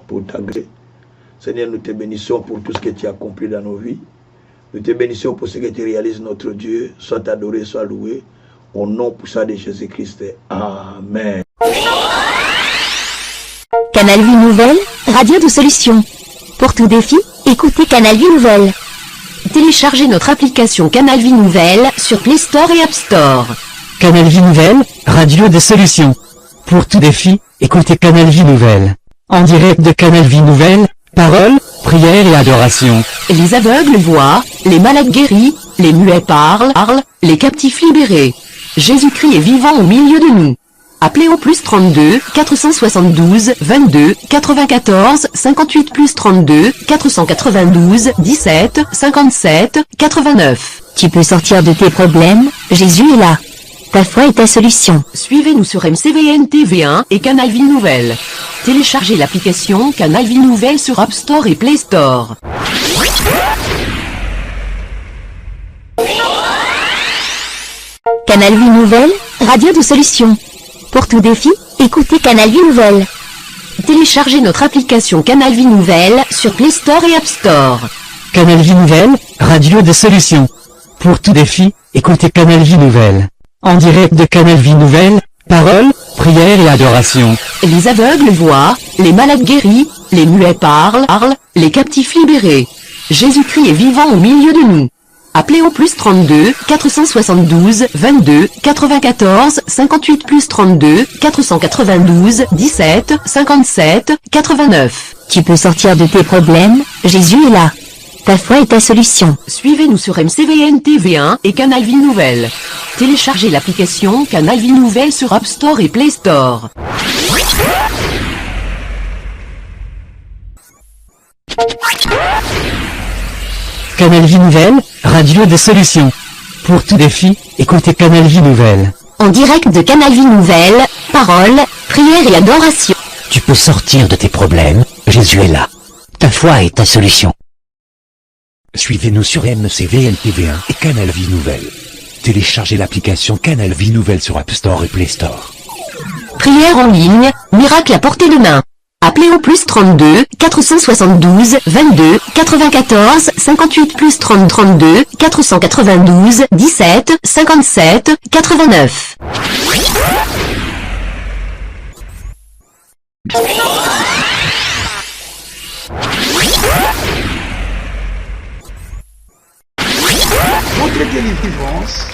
pour ta grâce. Seigneur, nous te bénissons pour tout ce que tu as accompli dans nos vies. Nous te bénissons pour ce que tu réalises, notre Dieu. Sois adoré, sois loué. Au nom puissant de Jésus-Christ. Amen. Canal Vie Nouvelle, radio de solutions. Pour tout défi, écoutez Canal Vie Nouvelle. Téléchargez notre application Canal Vie Nouvelle sur Play Store et App Store. Canal Vie Nouvelle, radio de solutions. Pour tout défi, écoutez Canal Vie Nouvelle. En direct de Canal Vie Nouvelle, paroles, prières et adoration. Les aveugles voient, les malades guéris, les muets parlent, les captifs libérés. Jésus-Christ est vivant au milieu de nous. Appelez au plus 32 472 22 94 58 plus 32 492 17 57 89. Tu peux sortir de tes problèmes, Jésus est là. Ta foi est ta solution. Suivez-nous sur MCVN TV1 et Canal Vie Nouvelle. Téléchargez l'application Canal Vie Nouvelle sur App Store et Play Store. Canal Vie Nouvelle, radio de solutions. Pour tout défi, écoutez Canal Vie Nouvelle. Téléchargez notre application Canal Vie Nouvelle sur Play Store et App Store. Canal Vie Nouvelle, radio de solutions. Pour tout défi, écoutez Canal Vie Nouvelle. En direct de Canal Vie Nouvelle, paroles, prières et adoration. Les aveugles voient, les malades guéris, les muets parlent, les captifs libérés. Jésus-Christ est vivant au milieu de nous. Appelez au plus 32 472 22 94 58 plus 32 492 17 57 89. Tu peux sortir de tes problèmes, Jésus est là. Ta foi est ta solution. Suivez-nous sur MCVN TV1 et Canal Vie Nouvelle. Téléchargez l'application Canal Vie Nouvelle sur App Store et Play Store. Canal Vie Nouvelle, radio de solutions. Pour tout défi, écoutez Canal Vie Nouvelle. En direct de Canal Vie Nouvelle, paroles, prières et adoration. Tu peux sortir de tes problèmes, Jésus est là. Ta foi est ta solution. Suivez-nous sur MCVN TV1 et Canal Vie Nouvelle. Téléchargez l'application Canal Vie Nouvelle sur App Store et Play Store. Prière en ligne, miracle à portée de main. Appelez Appelez au plus 32 472 22 94 58 plus 30 32 492 17 57 89. Votre délivrance,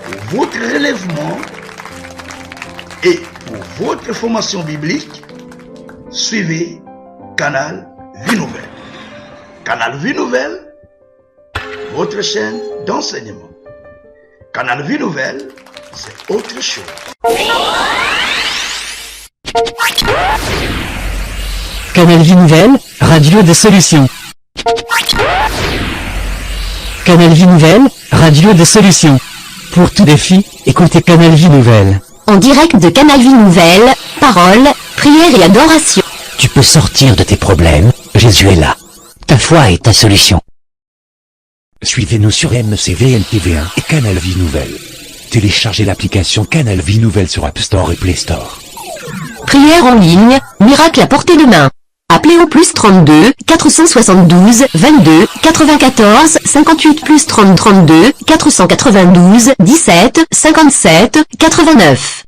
pour votre relèvement et pour votre formation biblique, suivez Canal Vie Nouvelle. Canal Vie Nouvelle, votre chaîne d'enseignement. Canal Vie Nouvelle, c'est autre chose. Canal Vie Nouvelle, radio des solutions. Canal Vie Nouvelle, radio des solutions. Pour tout défi, écoutez Canal Vie Nouvelle. En direct de Canal Vie Nouvelle, paroles, prières et adoration. Tu peux sortir de tes problèmes, Jésus est là. Ta foi est ta solution. Suivez-nous sur MCVLTV1 et Canal Vie Nouvelle. Téléchargez l'application Canal Vie Nouvelle sur App Store et Play Store. Prière en ligne, miracle à portée de main. Appelez au plus 32 472 22 94 58 plus 30 32 492 17 57 89.